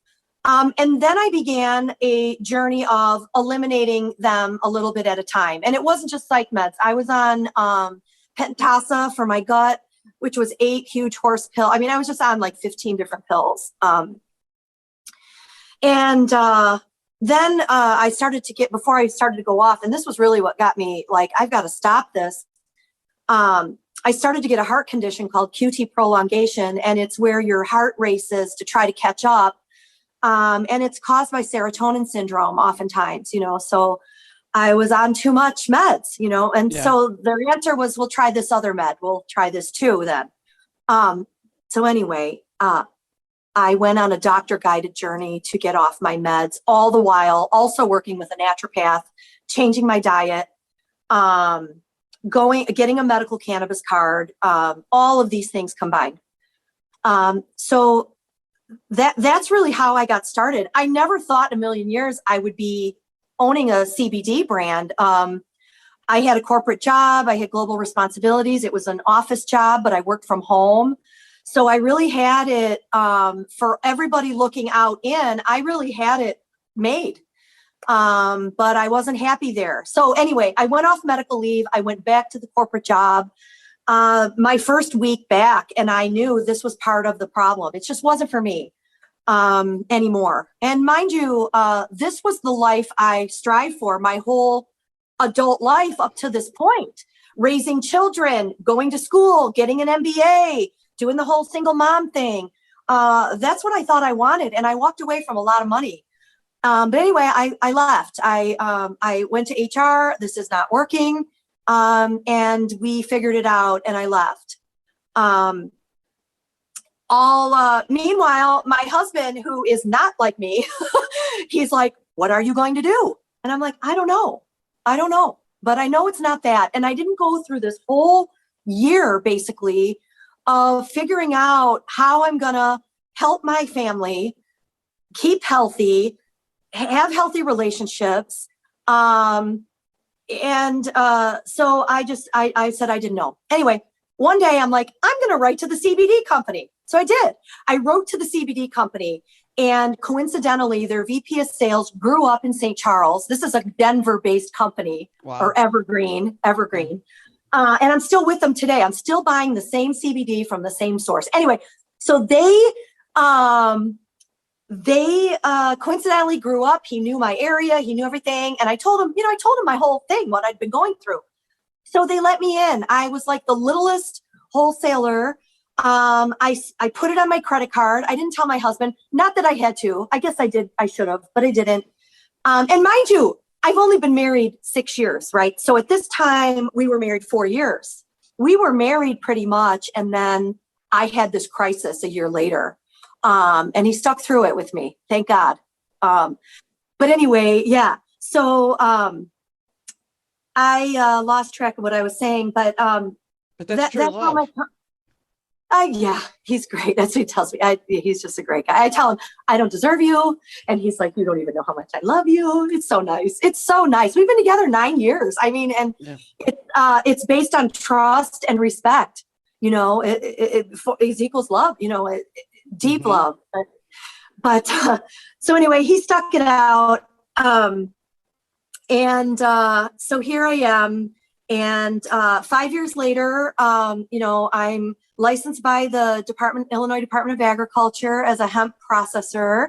And then I began a journey of eliminating them a little bit at a time. And it wasn't just psych meds. I was on Pentasa for my gut, which was 8 huge horse pill. I mean, I was just on like 15 different pills. Then I started to before I started to go off, and this was really what got me like, I've got to stop this. I started to get a heart condition called QT prolongation, and it's where your heart races to try to catch up. And it's caused by serotonin syndrome oftentimes, so I was on too much meds, and so their answer was, we'll try this other med. We'll try this too then. So anyway, I went on a doctor guided journey to get off my meds, all the while also working with a naturopath, changing my diet, getting a medical cannabis card, all of these things combined. So that's really how I got started. I never thought in a million years I would be owning a CBD brand. I had a corporate job. I had global responsibilities. It was an office job, but I worked from home. So I really had it for everybody looking out in. I really had it made. But I wasn't happy there. So anyway, I went off medical leave. I went back to the corporate job my first week back, and I knew this was part of the problem. It just wasn't for me anymore. And mind you, this was the life I strived for my whole adult life up to this point, raising children, going to school, getting an MBA, doing the whole single mom thing. That's what I thought I wanted. And I walked away from a lot of money. But anyway, I left. I went to HR. This is not working. And we figured it out, and I left. Meanwhile, my husband, who is not like me, he's like, what are you going to do? And I'm like, I don't know, but I know it's not that. And I didn't go through this whole year basically of figuring out how I'm going to help my family keep healthy, have healthy relationships. So I said I didn't know. Anyway, one day I'm like, I'm going to write to the CBD company. So I did. I wrote to the CBD company, and coincidentally, their VP of sales grew up in St. Charles. This is a Denver-based company. Wow. Or Evergreen. And I'm still with them today. I'm still buying the same CBD from the same source. Anyway, so they coincidentally grew up. He knew my area. He knew everything. And I told him my whole thing, what I'd been going through. So they let me in. I was like the littlest wholesaler. I put it on my credit card. I didn't tell my husband, not that I had to. I guess I did. I should have, but I didn't. And mind you, I've only been married 6 years, right? So at this time we were married 4 years. We were married pretty much. And then I had this crisis a year later. And he stuck through it with me. Thank God. But anyway, yeah. So, I lost track of what I was saying, but that's true love. Yeah, he's great. That's what he tells me. He's just a great guy. I tell him I don't deserve you, and he's like, you don't even know how much I love you. It's so nice. It's so nice. We've been together 9 years. I mean, and it's based on trust and respect. It equals love. Deep love. But so anyway, he stuck it out. So here I am. And 5 years later, I'm licensed by the Illinois Department of Agriculture as a hemp processor.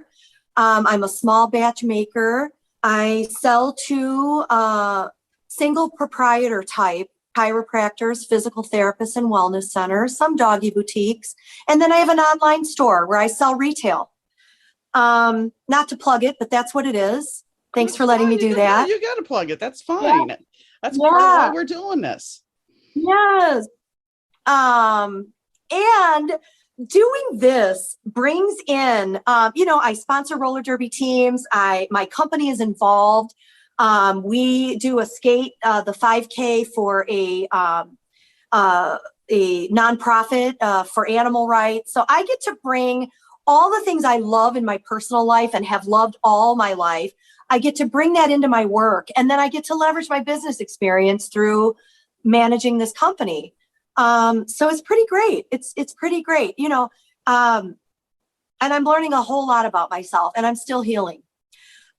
I'm a small batch maker. I sell to single proprietor type chiropractors, physical therapists, and wellness centers, some doggy boutiques. And then I have an online store where I sell retail. Not to plug it, but that's what it is. Thanks for letting me do that. You got to plug it. That's fine. Yeah. That's part of why we're doing this. Yes. And doing this brings in, I sponsor roller derby teams. My company is involved. We do a skate, the 5K for a nonprofit for animal rights. So I get to bring all the things I love in my personal life and have loved all my life. I get to bring that into my work, and then I get to leverage my business experience through managing this company. So it's pretty great. It's pretty great, and I'm learning a whole lot about myself, and I'm still healing.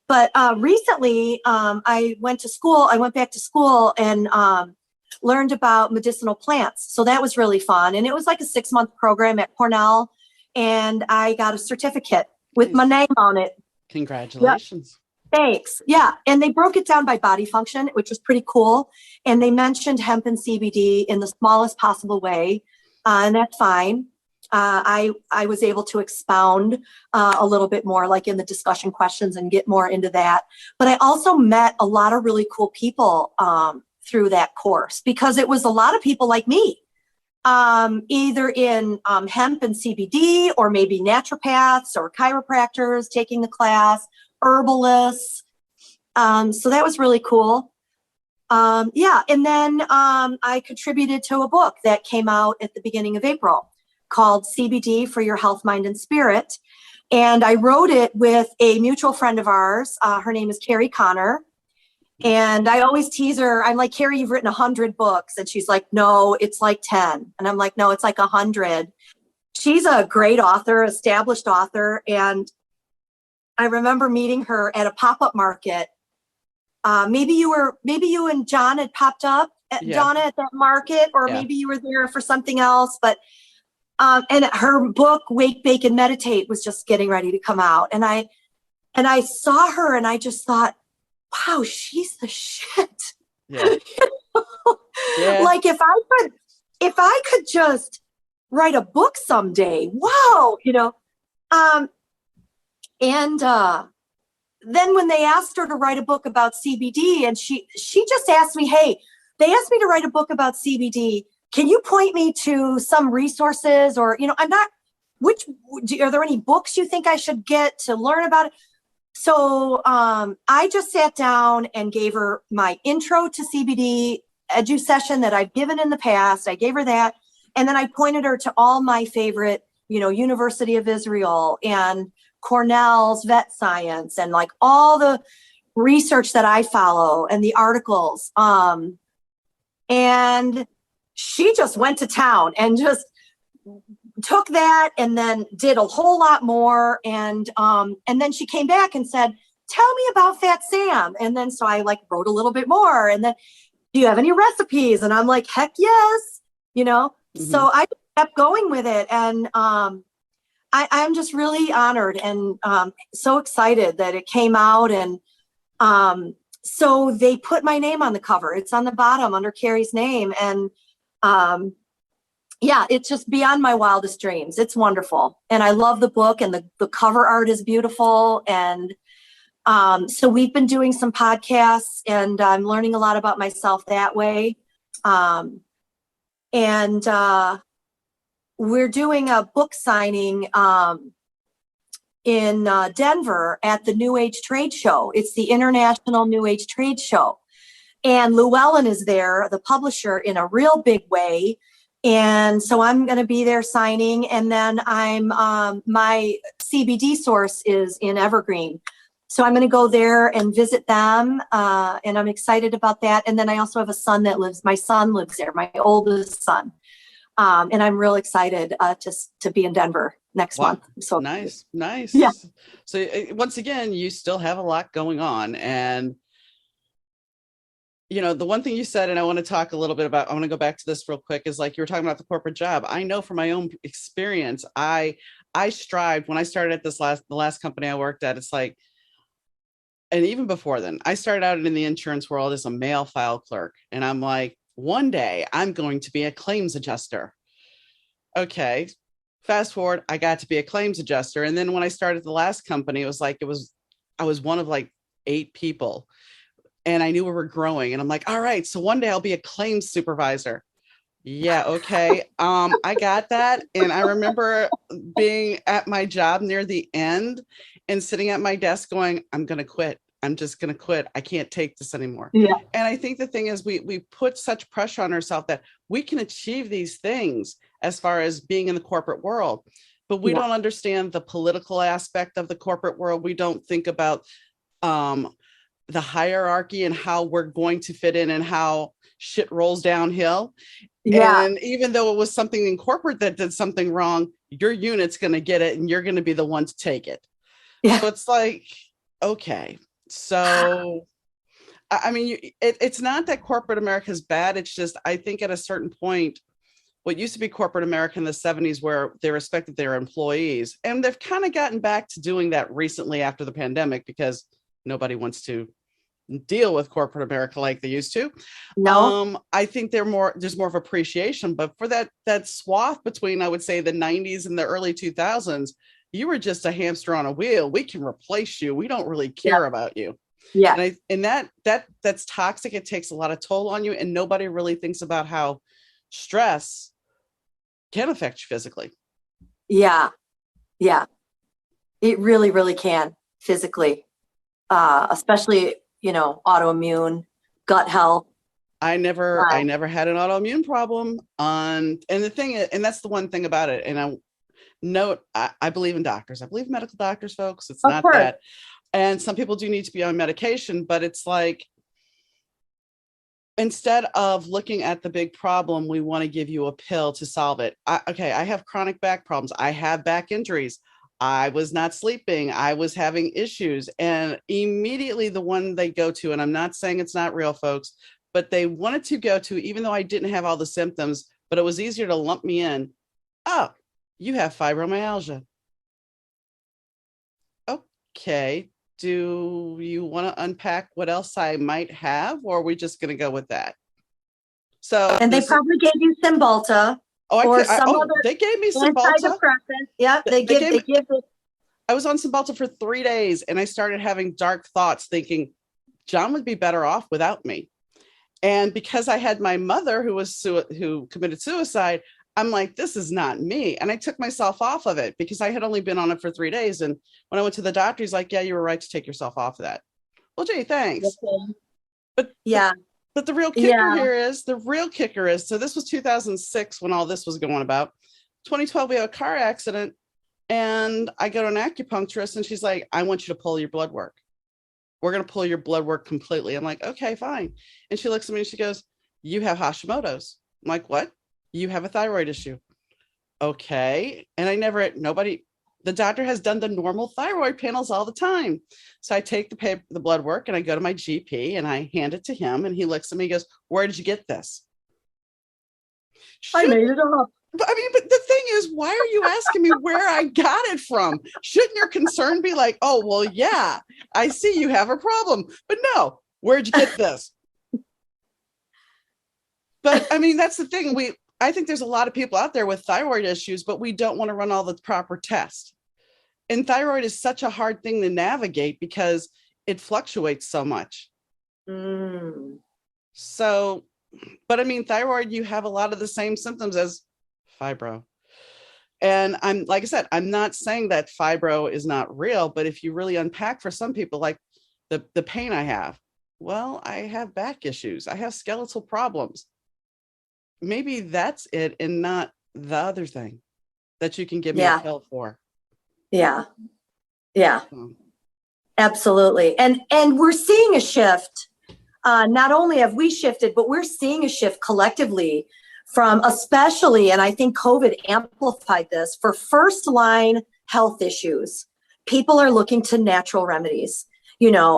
But recently, I went back to school and learned about medicinal plants. So that was really fun. And it was like a 6-month program at Cornell. And I got a certificate with my name on it. Congratulations. Yep. Thanks. Yeah. And they broke it down by body function, which was pretty cool. And they mentioned hemp and CBD in the smallest possible way. And that's fine. I was able to expound a little bit more, like in the discussion questions, and get more into that. But I also met a lot of really cool people through that course, because it was a lot of people like me, either in hemp and CBD, or maybe naturopaths or chiropractors taking the class, herbalists. So that was really cool. Yeah. And then I contributed to a book that came out at the beginning of April called CBD for Your Health, Mind, and Spirit. And I wrote it with a mutual friend of ours. Her name is Carrie Connor. And I always tease her. I'm like, Carrie, you've written 100 books. And she's like, no, it's like 10. And I'm like, no, it's like 100. She's a great author, established author. And I remember meeting her at a pop-up market. Maybe you and John had popped up at Donna at that market, or maybe you were there for something else. But and her book, Wake, Bake, and Meditate, was just getting ready to come out. And I saw her, and I just thought, wow, she's the shit. Yeah. Yeah. Like if I could just write a book someday, wow, and then when they asked her to write a book about CBD, and she just asked me, hey, they asked me to write a book about CBD. Can you point me to some resources, or, are there any books you think I should get to learn about it? So I just sat down and gave her my intro to CBD edu session that I've given in the past. I gave her that. And then I pointed her to all my favorite, University of Israel and Cornell's vet science, and like all the research that I follow and the articles. And she just went to town and just took that, and then did a whole lot more. And then she came back and said, tell me about Fat Sam. And then, so I wrote a little bit more. And then, do you have any recipes? And I'm like, heck yes. Mm-hmm. So I kept going with it. And I'm just really honored and so excited that it came out. And so they put my name on the cover. It's on the bottom under Carrie's name. And yeah, it's just beyond my wildest dreams. It's wonderful. And I love the book, and the cover art is beautiful. And so we've been doing some podcasts, and I'm learning a lot about myself that way. And we're doing a book signing in Denver at the New Age Trade Show. It's the International New Age Trade Show. And Llewellyn is there, the publisher, in a real big way. And so I'm going to be there signing. And then my CBD source is in Evergreen. So I'm going to go there and visit them. And I'm excited about that. And then I also have a son my son lives there, my oldest son. And I'm real excited to be in Denver next month. So nice. Yeah. So once again, you still have a lot going on. And the one thing you said, and I want to talk a little bit about, I want to go back to this real quick, is like you were talking about the corporate job. I know from my own experience, I strived when I started at the last company I worked at. It's like, and even before then, I started out in the insurance world as a mail file clerk. And I'm like, one day I'm going to be a claims adjuster. Okay, Fast forward, I got to be a claims adjuster. And then when I started the last company, I was one of like 8 people, and I knew we were growing. And I'm like, all right, so one day I'll be a claims supervisor. Yeah, okay. I got that. And I remember being at my job near the end and sitting at my desk going, I'm going to quit. I'm just going to quit. I can't take this anymore. Yeah. And I think the thing is we put such pressure on ourselves that we can achieve these things as far as being in the corporate world, but we don't understand the political aspect of the corporate world. We don't think about the hierarchy and how we're going to fit in and how shit rolls downhill. Yeah. And even though it was something in corporate that did something wrong, your unit's going to get it and you're going to be the one to take it. Yeah. So it's like, okay. So, I mean, it's not that corporate America is bad. It's just, I think at a certain point, what used to be corporate America in the 70s, where they respected their employees, and they've kind of gotten back to doing that recently after the pandemic because nobody wants to deal with corporate America like they used to. No. I think there's more of appreciation, but for that swath between, I would say, the 90s and the early 2000s, you were just a hamster on a wheel. We can replace you. We don't really care about you. Yeah. And that's toxic. It takes a lot of toll on you, and nobody really thinks about how stress can affect you physically. Yeah. Yeah. It really, really can physically, especially, autoimmune, gut health. I never had an autoimmune problem and the thing is, and that's the one thing about it. And I believe in doctors. I believe in medical doctors, folks. It's not that. And some people do need to be on medication, but it's like, instead of looking at the big problem, we want to give you a pill to solve it. I have chronic back problems. I have back injuries. I was not sleeping. I was having issues. And immediately the one they go to, and I'm not saying it's not real, folks, but they wanted to go to, even though I didn't have all the symptoms, but it was easier to lump me in. Oh, you have fibromyalgia. Okay. Do you want to unpack what else I might have, or are we just going to go with that? So, and they probably gave you Cymbalta or some other. They gave me Cymbalta. Yeah, they give it. I was on Cymbalta for 3 days, and I started having dark thoughts, thinking John would be better off without me. And because I had my mother who committed suicide, I'm like, this is not me. And I took myself off of it because I had only been on it for 3 days. And when I went to the doctor, he's like, yeah, you were right to take yourself off of that. Well, gee, thanks. Okay. But the real kicker is, so this was 2006 when all this was going about. 2012, we had a car accident, and I go to an acupuncturist, and she's like, I want you to pull your blood work. We're going to pull your blood work completely. I'm like, okay, fine. And she looks at me and she goes, you have Hashimoto's. I'm like, what? You have a thyroid issue. Okay. And the doctor has done the normal thyroid panels all the time. So I take the blood work and I go to my GP and I hand it to him, and he looks at me and goes, where did you get this? I made it up. But the thing is, why are you asking me where I got it from? Shouldn't your concern be like, oh, well, yeah, I see you have a problem, but no, where'd you get this? But that's the thing. I think there's a lot of people out there with thyroid issues, but we don't want to run all the proper tests. And thyroid is such a hard thing to navigate because it fluctuates so much. So, but thyroid, you have a lot of the same symptoms as fibro. And like I said, I'm not saying that fibro is not real, but if you really unpack for some people, like the pain I have, well, I have back issues. I have skeletal problems. Maybe that's it, and not the other thing that you can give me a pill for. Yeah. Absolutely. And we're seeing a shift. Not only have we shifted, but we're seeing a shift collectively from, especially, and I think COVID amplified this, for first line health issues. People are looking to natural remedies.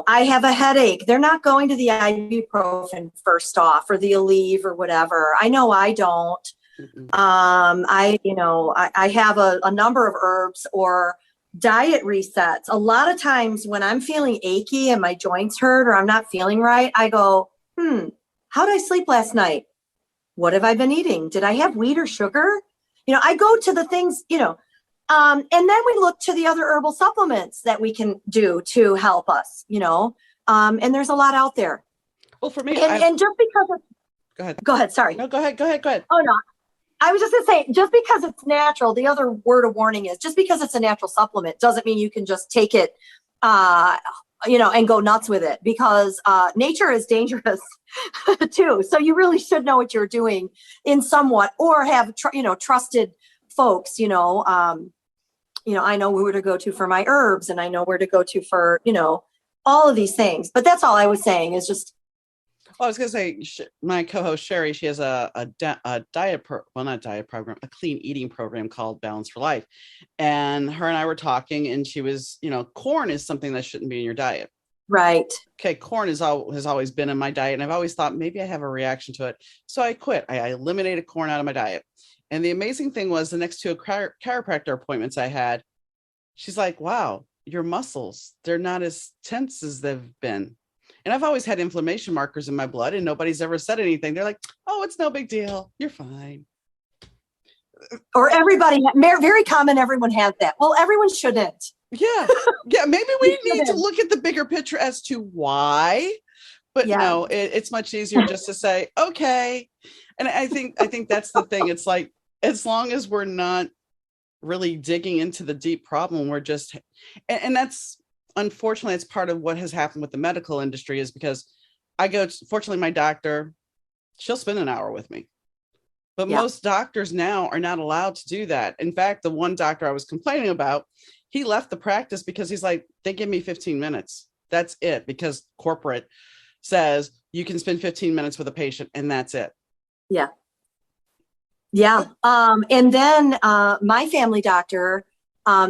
I have a headache. They're not going to the ibuprofen first off, or the Aleve or whatever. I know I don't. I have a number of herbs or diet resets. A lot of times when I'm feeling achy and my joints hurt or I'm not feeling right, I go, how did I sleep last night? What have I been eating? Did I have wheat or sugar? I go to the things, and then we look to the other herbal supplements that we can do to help us, and there's a lot out there. Well, for me, and just because go ahead. Sorry. No, go ahead. Oh, no. I was just going to say, just because it's natural, the other word of warning is just because it's a natural supplement doesn't mean you can just take it, and go nuts with it, because nature is dangerous too. So you really should know what you're doing in somewhat, or have, trusted folks, I know where to go to for my herbs, and I know where to go to for, all of these things. But that's all I was saying is just. Well, I was going to say, my co-host Sherry, she has a not diet program, a clean eating program called Balance for Life. And her and I were talking, and she was, corn is something that shouldn't be in your diet. Right. Okay. Corn has always been in my diet, and I've always thought maybe I have a reaction to it. So I quit. I eliminated corn out of my diet. And the amazing thing was, the next two chiropractor appointments I had, she's like, wow, your muscles, they're not as tense as they've been. And I've always had inflammation markers in my blood, and nobody's ever said anything. They're like, oh, it's no big deal. You're fine. Or everybody, very common, everyone has that. Well, everyone shouldn't. Yeah. Maybe we need to look at the bigger picture as to why. But no, it's much easier just to say, okay. And I think that's the thing. It's like, as long as we're not really digging into the deep problem, we're just, and that's, unfortunately, it's part of what has happened with the medical industry, is because fortunately, my doctor, she'll spend an hour with me. But most doctors now are not allowed to do that. In fact, the one doctor I was complaining about, he left the practice because he's like, they give me 15 minutes. That's it. Because corporate says you can spend 15 minutes with a patient, and that's it. Yeah. Yeah. And then my family doctor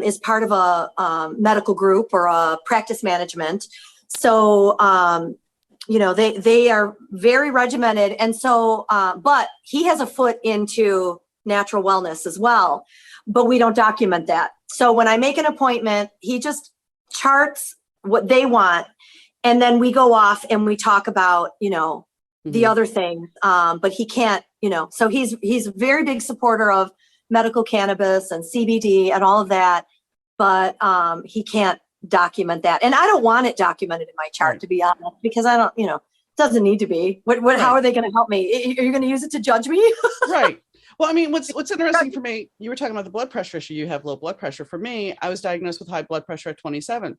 is part of a medical group or a practice management. So, they are very regimented. And so, but he has a foot into natural wellness as well, but we don't document that. So when I make an appointment, he just charts what they want. And then we go off and we talk about, the other things. But he can't, so he's a very big supporter of medical cannabis and CBD and all of that, but he can't document that. And I don't want it documented in my chart, to be honest, because I don't, it doesn't need to be. How are they going to help me? Are you going to use it to judge me? Right. Well, I mean, what's interesting for me, you were talking about the blood pressure issue. You have low blood pressure. For me, I was diagnosed with high blood pressure at 27.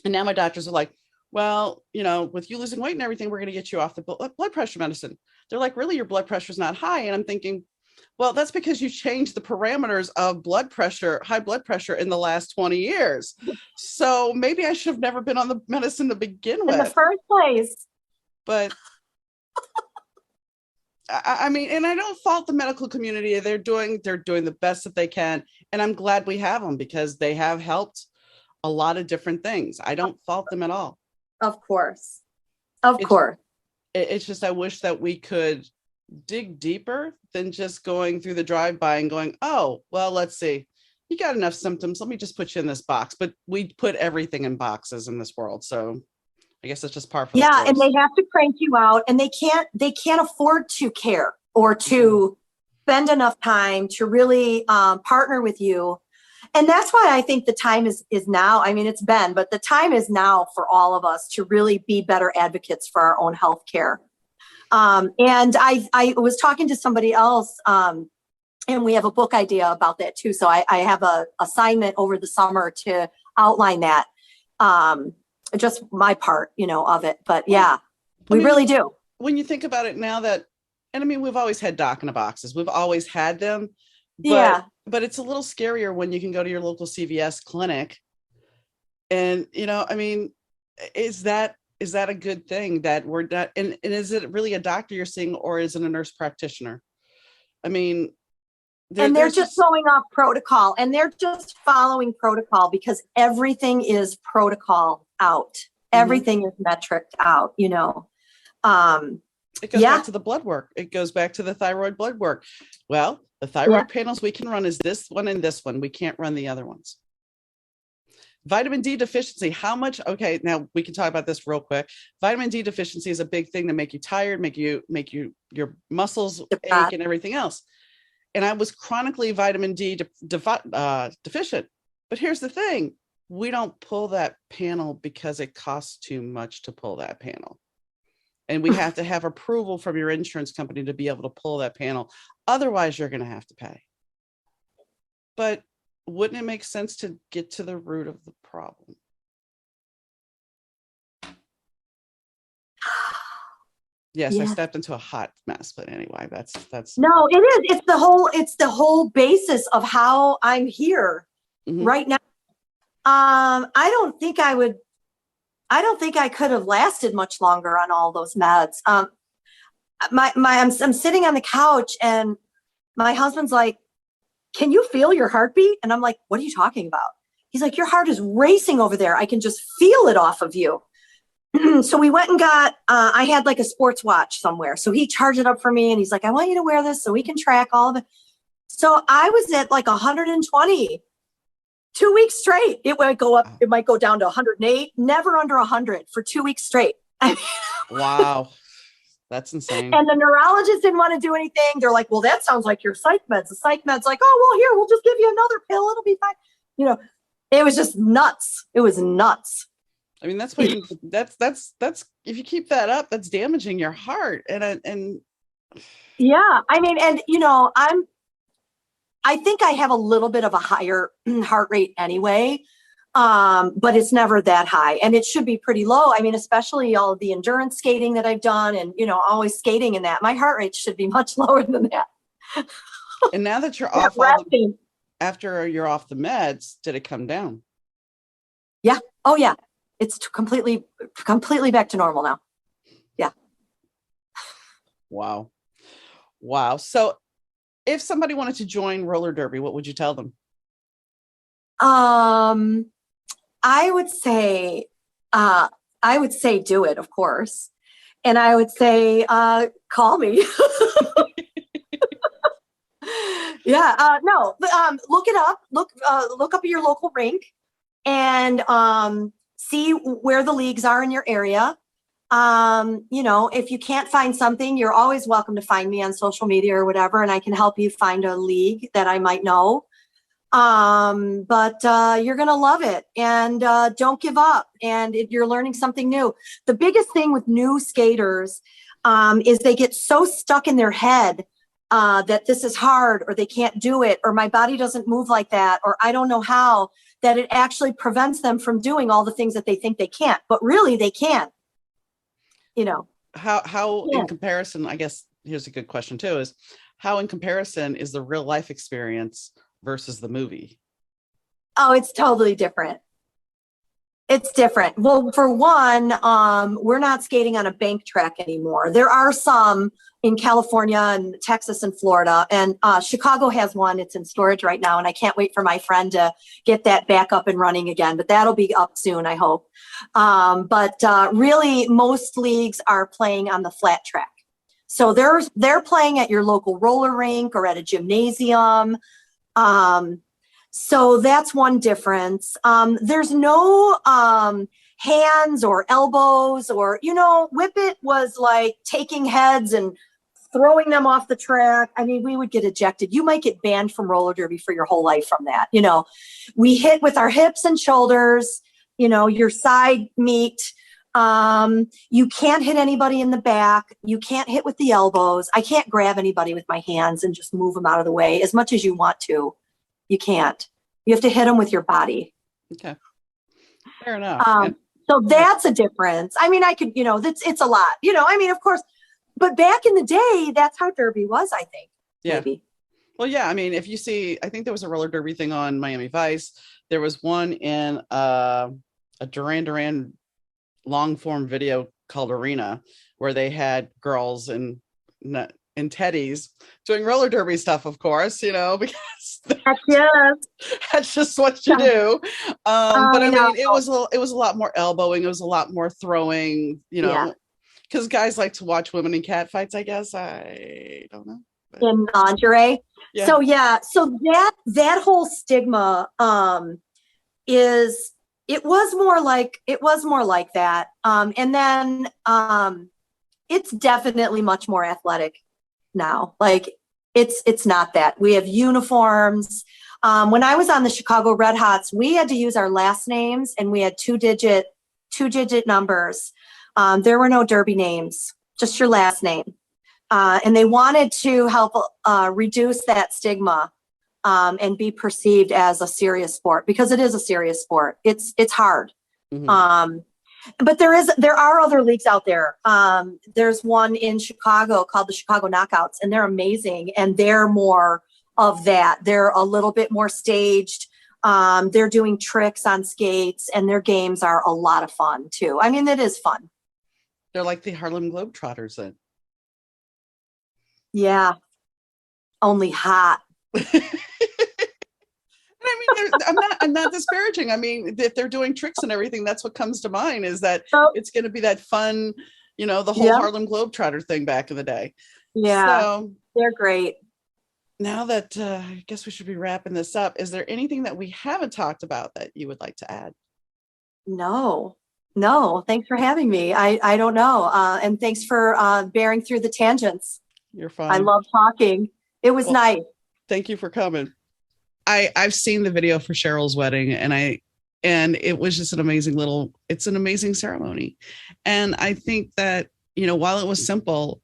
And now my doctors are like, well, with you losing weight and everything, we're going to get you off the blood pressure medicine. They're like, really, your blood pressure is not high. And I'm thinking, well, that's because you changed the parameters of blood pressure, high blood pressure, in the last 20 years. So maybe I should have never been on the medicine to begin with. In the first place. But I mean, and I don't fault the medical community. They're doing the best that they can. And I'm glad we have them, because they have helped a lot of different things. I don't fault them at all. Of course. Of course. It's just, I wish that we could dig deeper than just going through the drive-by and going, oh, well, let's see. You got enough symptoms. Let me just put you in this box. But we put everything in boxes in this world. So I guess it's just par for the course. And they have to crank you out, and they can't afford to care or to spend enough time to really partner with you. And that's why I think the time is now. I mean, it's been, but the time is now for all of us to really be better advocates for our own health care. And I was talking to somebody else, and we have a book idea about that too. So I have a assignment over the summer to outline that, just my part, of it. But we really do. When you think about it now and I mean, we've always had doc in a boxes. We've always had them. But it's a little scarier when you can go to your local CVS clinic. And, I mean, is that a good thing that we're not, and is it really a doctor you're seeing, or is it a nurse practitioner? I mean, they're just going off protocol, and they're just following protocol, because everything is protocol out. Everything is metriced out, It goes back to the blood work. It goes back to the thyroid blood work. Well, the thyroid panels we can run is this one and this one. We can't run the other ones. Vitamin D deficiency. How much? Okay, now we can talk about this real quick. Vitamin D deficiency is a big thing to make you tired, make your muscles ache and everything else. and I was chronically vitamin D deficient. But here's the thing. We don't pull that panel because it costs too much to pull that panel. And we have to have approval from your insurance company to be able to pull that panel. Otherwise, you're going to have to pay. But wouldn't it make sense to get to the root of the problem? Yes, yeah. I stepped into a hot mess, but anyway, that's no, it is. It's the whole basis of how I'm here right now. I don't think I could have lasted much longer on all those meds. I'm sitting on the couch and my husband's like, "Can you feel your heartbeat?" And I'm like, "What are you talking about?" He's like, "Your heart is racing over there. I can just feel it off of you." So we went and got, I had like a sports watch somewhere. So he charged it up for me and he's like, "I want you to wear this so we can track all of it." So I was at like 120, 2 weeks straight. It might go up, it might go down to 108, never under 100 for 2 weeks straight. Wow. That's insane. And the neurologist didn't want to do anything. They're like, "Well, that sounds like your psych meds." The psych med's like, "Oh, well, here, we'll just give you another pill. It'll be fine." You know, it was just nuts. It was nuts. I mean, that's what that's if you keep that up, that's damaging your heart. And yeah, I mean, and you know, I think I have a little bit of a higher heart rate anyway, but it's never that high, and it should be pretty low. I mean, especially all of the endurance skating that I've done, and you know, always skating in that, my heart rate should be much lower than that. And now that you're after you're off the meds, did it come down? Yeah. Oh yeah. It's completely back to normal now. Yeah. Wow. So if somebody wanted to join roller derby, what would you tell them? I would say do it, of course. And I would say, call me. Yeah. No, but, look it up, look up at your local rink and, see where the leagues are in your area. You know, if you can't find something, you're always welcome to find me on social media or whatever, and I can help you find a league that I might know. But you're going to love it, and don't give up. And you're learning something new. The biggest thing with new skaters is they get so stuck in their head that this is hard, or they can't do it, or my body doesn't move like that, or I don't know how, that it actually prevents them from doing all the things that they think they can't, but really they can. You know, how in comparison, I guess here's a good question too, is how in comparison is the real life experience versus the movie? Oh, it's totally different. It's different. Well, for one, we're not skating on a bank track anymore. There are some in California and Texas and Florida, and Chicago has one. It's in storage right now, and I can't wait for my friend to get that back up and running again, but that'll be up soon, I hope. But really, most leagues are playing on the flat track. So they're playing at your local roller rink or at a gymnasium. So that's one difference. There's no hands or elbows or, you know, Whip It was like taking heads and throwing them off the track. I mean, we would get ejected. You might get banned from roller derby for your whole life from that. You know, we hit with our hips and shoulders, you know, your side meet. You can't hit anybody in the back. You can't hit with the elbows. I can't grab anybody with my hands and just move them out of the way as much as you want to. You can't. You have to hit them with your body. Okay. Fair enough. So that's a difference. I mean, I could, you know, it's a lot, you know, I mean, of course, but back in the day, that's how derby was, I think. Yeah. Maybe. Well, yeah. I mean, if you see, I think there was a roller derby thing on Miami Vice. There was one in a Duran Duran long form video called Arena, where they had girls in teddies doing roller derby stuff, of course, you know, because that's just what you do. But I mean, it was a lot more elbowing. It was a lot more throwing, you know, because guys like to watch women in cat fights, I guess. I don't know. But. In lingerie. Yeah. So that whole stigma it was more like that. And then it's definitely much more athletic now. Like It's not that. We have uniforms. When I was on the Chicago Red Hots, we had to use our last names, and we had two-digit numbers. There were no derby names, just your last name. And they wanted to help reduce that stigma and be perceived as a serious sport, because it is a serious sport. It's hard. Mm-hmm. But there are other leagues out there. There's one in Chicago called the Chicago Knockouts, and they're amazing. And they're more of that. They're a little bit more staged. They're doing tricks on skates, and their games are a lot of fun too. I mean, it is fun. They're like the Harlem Globetrotters then. Yeah. Only hot. I mean, I'm not disparaging. I mean, if they're doing tricks and everything, that's what comes to mind, is that it's going to be that fun, the whole Harlem Globetrotter thing back in the day. Yeah, so, they're great. Now that I guess we should be wrapping this up, is there anything that we haven't talked about that you would like to add? No. Thanks for having me. I don't know. And thanks for bearing through the tangents. You're fine. I love talking. It was nice. Thank you for coming. I've seen the video for Cheryl's wedding, and it was just it's an amazing ceremony. And I think that, while it was simple,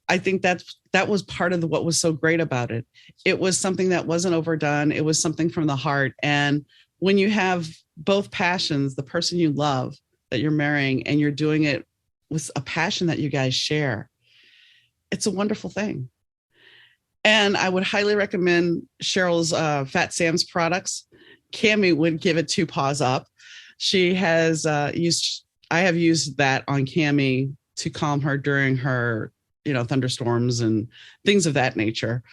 I think that was part of what was so great about it. It was something that wasn't overdone. It was something from the heart. And when you have both passions, the person you love that you're marrying, and you're doing it with a passion that you guys share, it's a wonderful thing. And I would highly recommend Cheryl's Fat Sam's products. Cammie would give it 2 paws up. She has I have used that on Cammie to calm her during her, thunderstorms and things of that nature.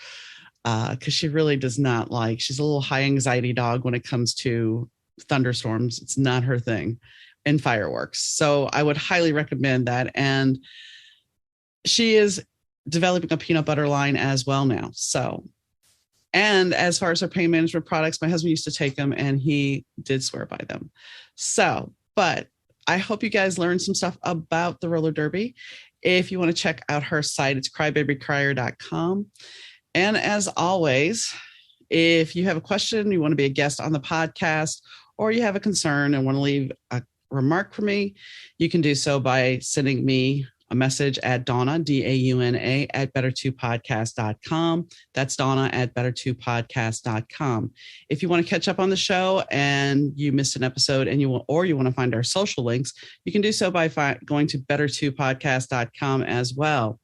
Because she really does not she's a little high anxiety dog when it comes to thunderstorms. It's not her thing, and fireworks. So I would highly recommend that. And she is developing a peanut butter line as well now. So, and as far as her pain management products, my husband used to take them, and he did swear by them. So, but I hope you guys learned some stuff about the roller derby. If you want to check out her site, it's crybabycrier.com. And as always, if you have a question, you want to be a guest on the podcast, or you have a concern and want to leave a remark for me, you can do so by sending me a message at Donna, DAUNA, at better2podcast.com. That's Donna at better2podcast.com. If you want to catch up on the show and you missed an episode and you want to find our social links, you can do so by going to better2podcast.com as well.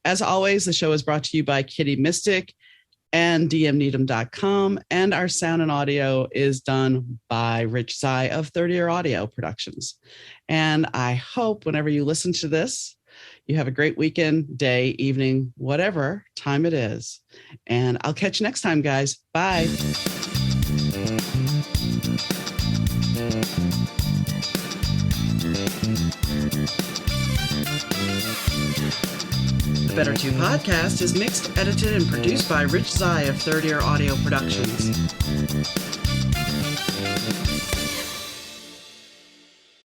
As always, the show is brought to you by Kitty Mystic and dmneedham.com, and our sound and audio is done by Rich Zai of 30 Year Audio Productions. And I hope whenever you listen to this, you have a great weekend, day, evening, whatever time it is. And I'll catch you next time, guys. Bye. The Better 2 podcast is mixed, edited, and produced by Rich Zai of 30 Year Audio Productions.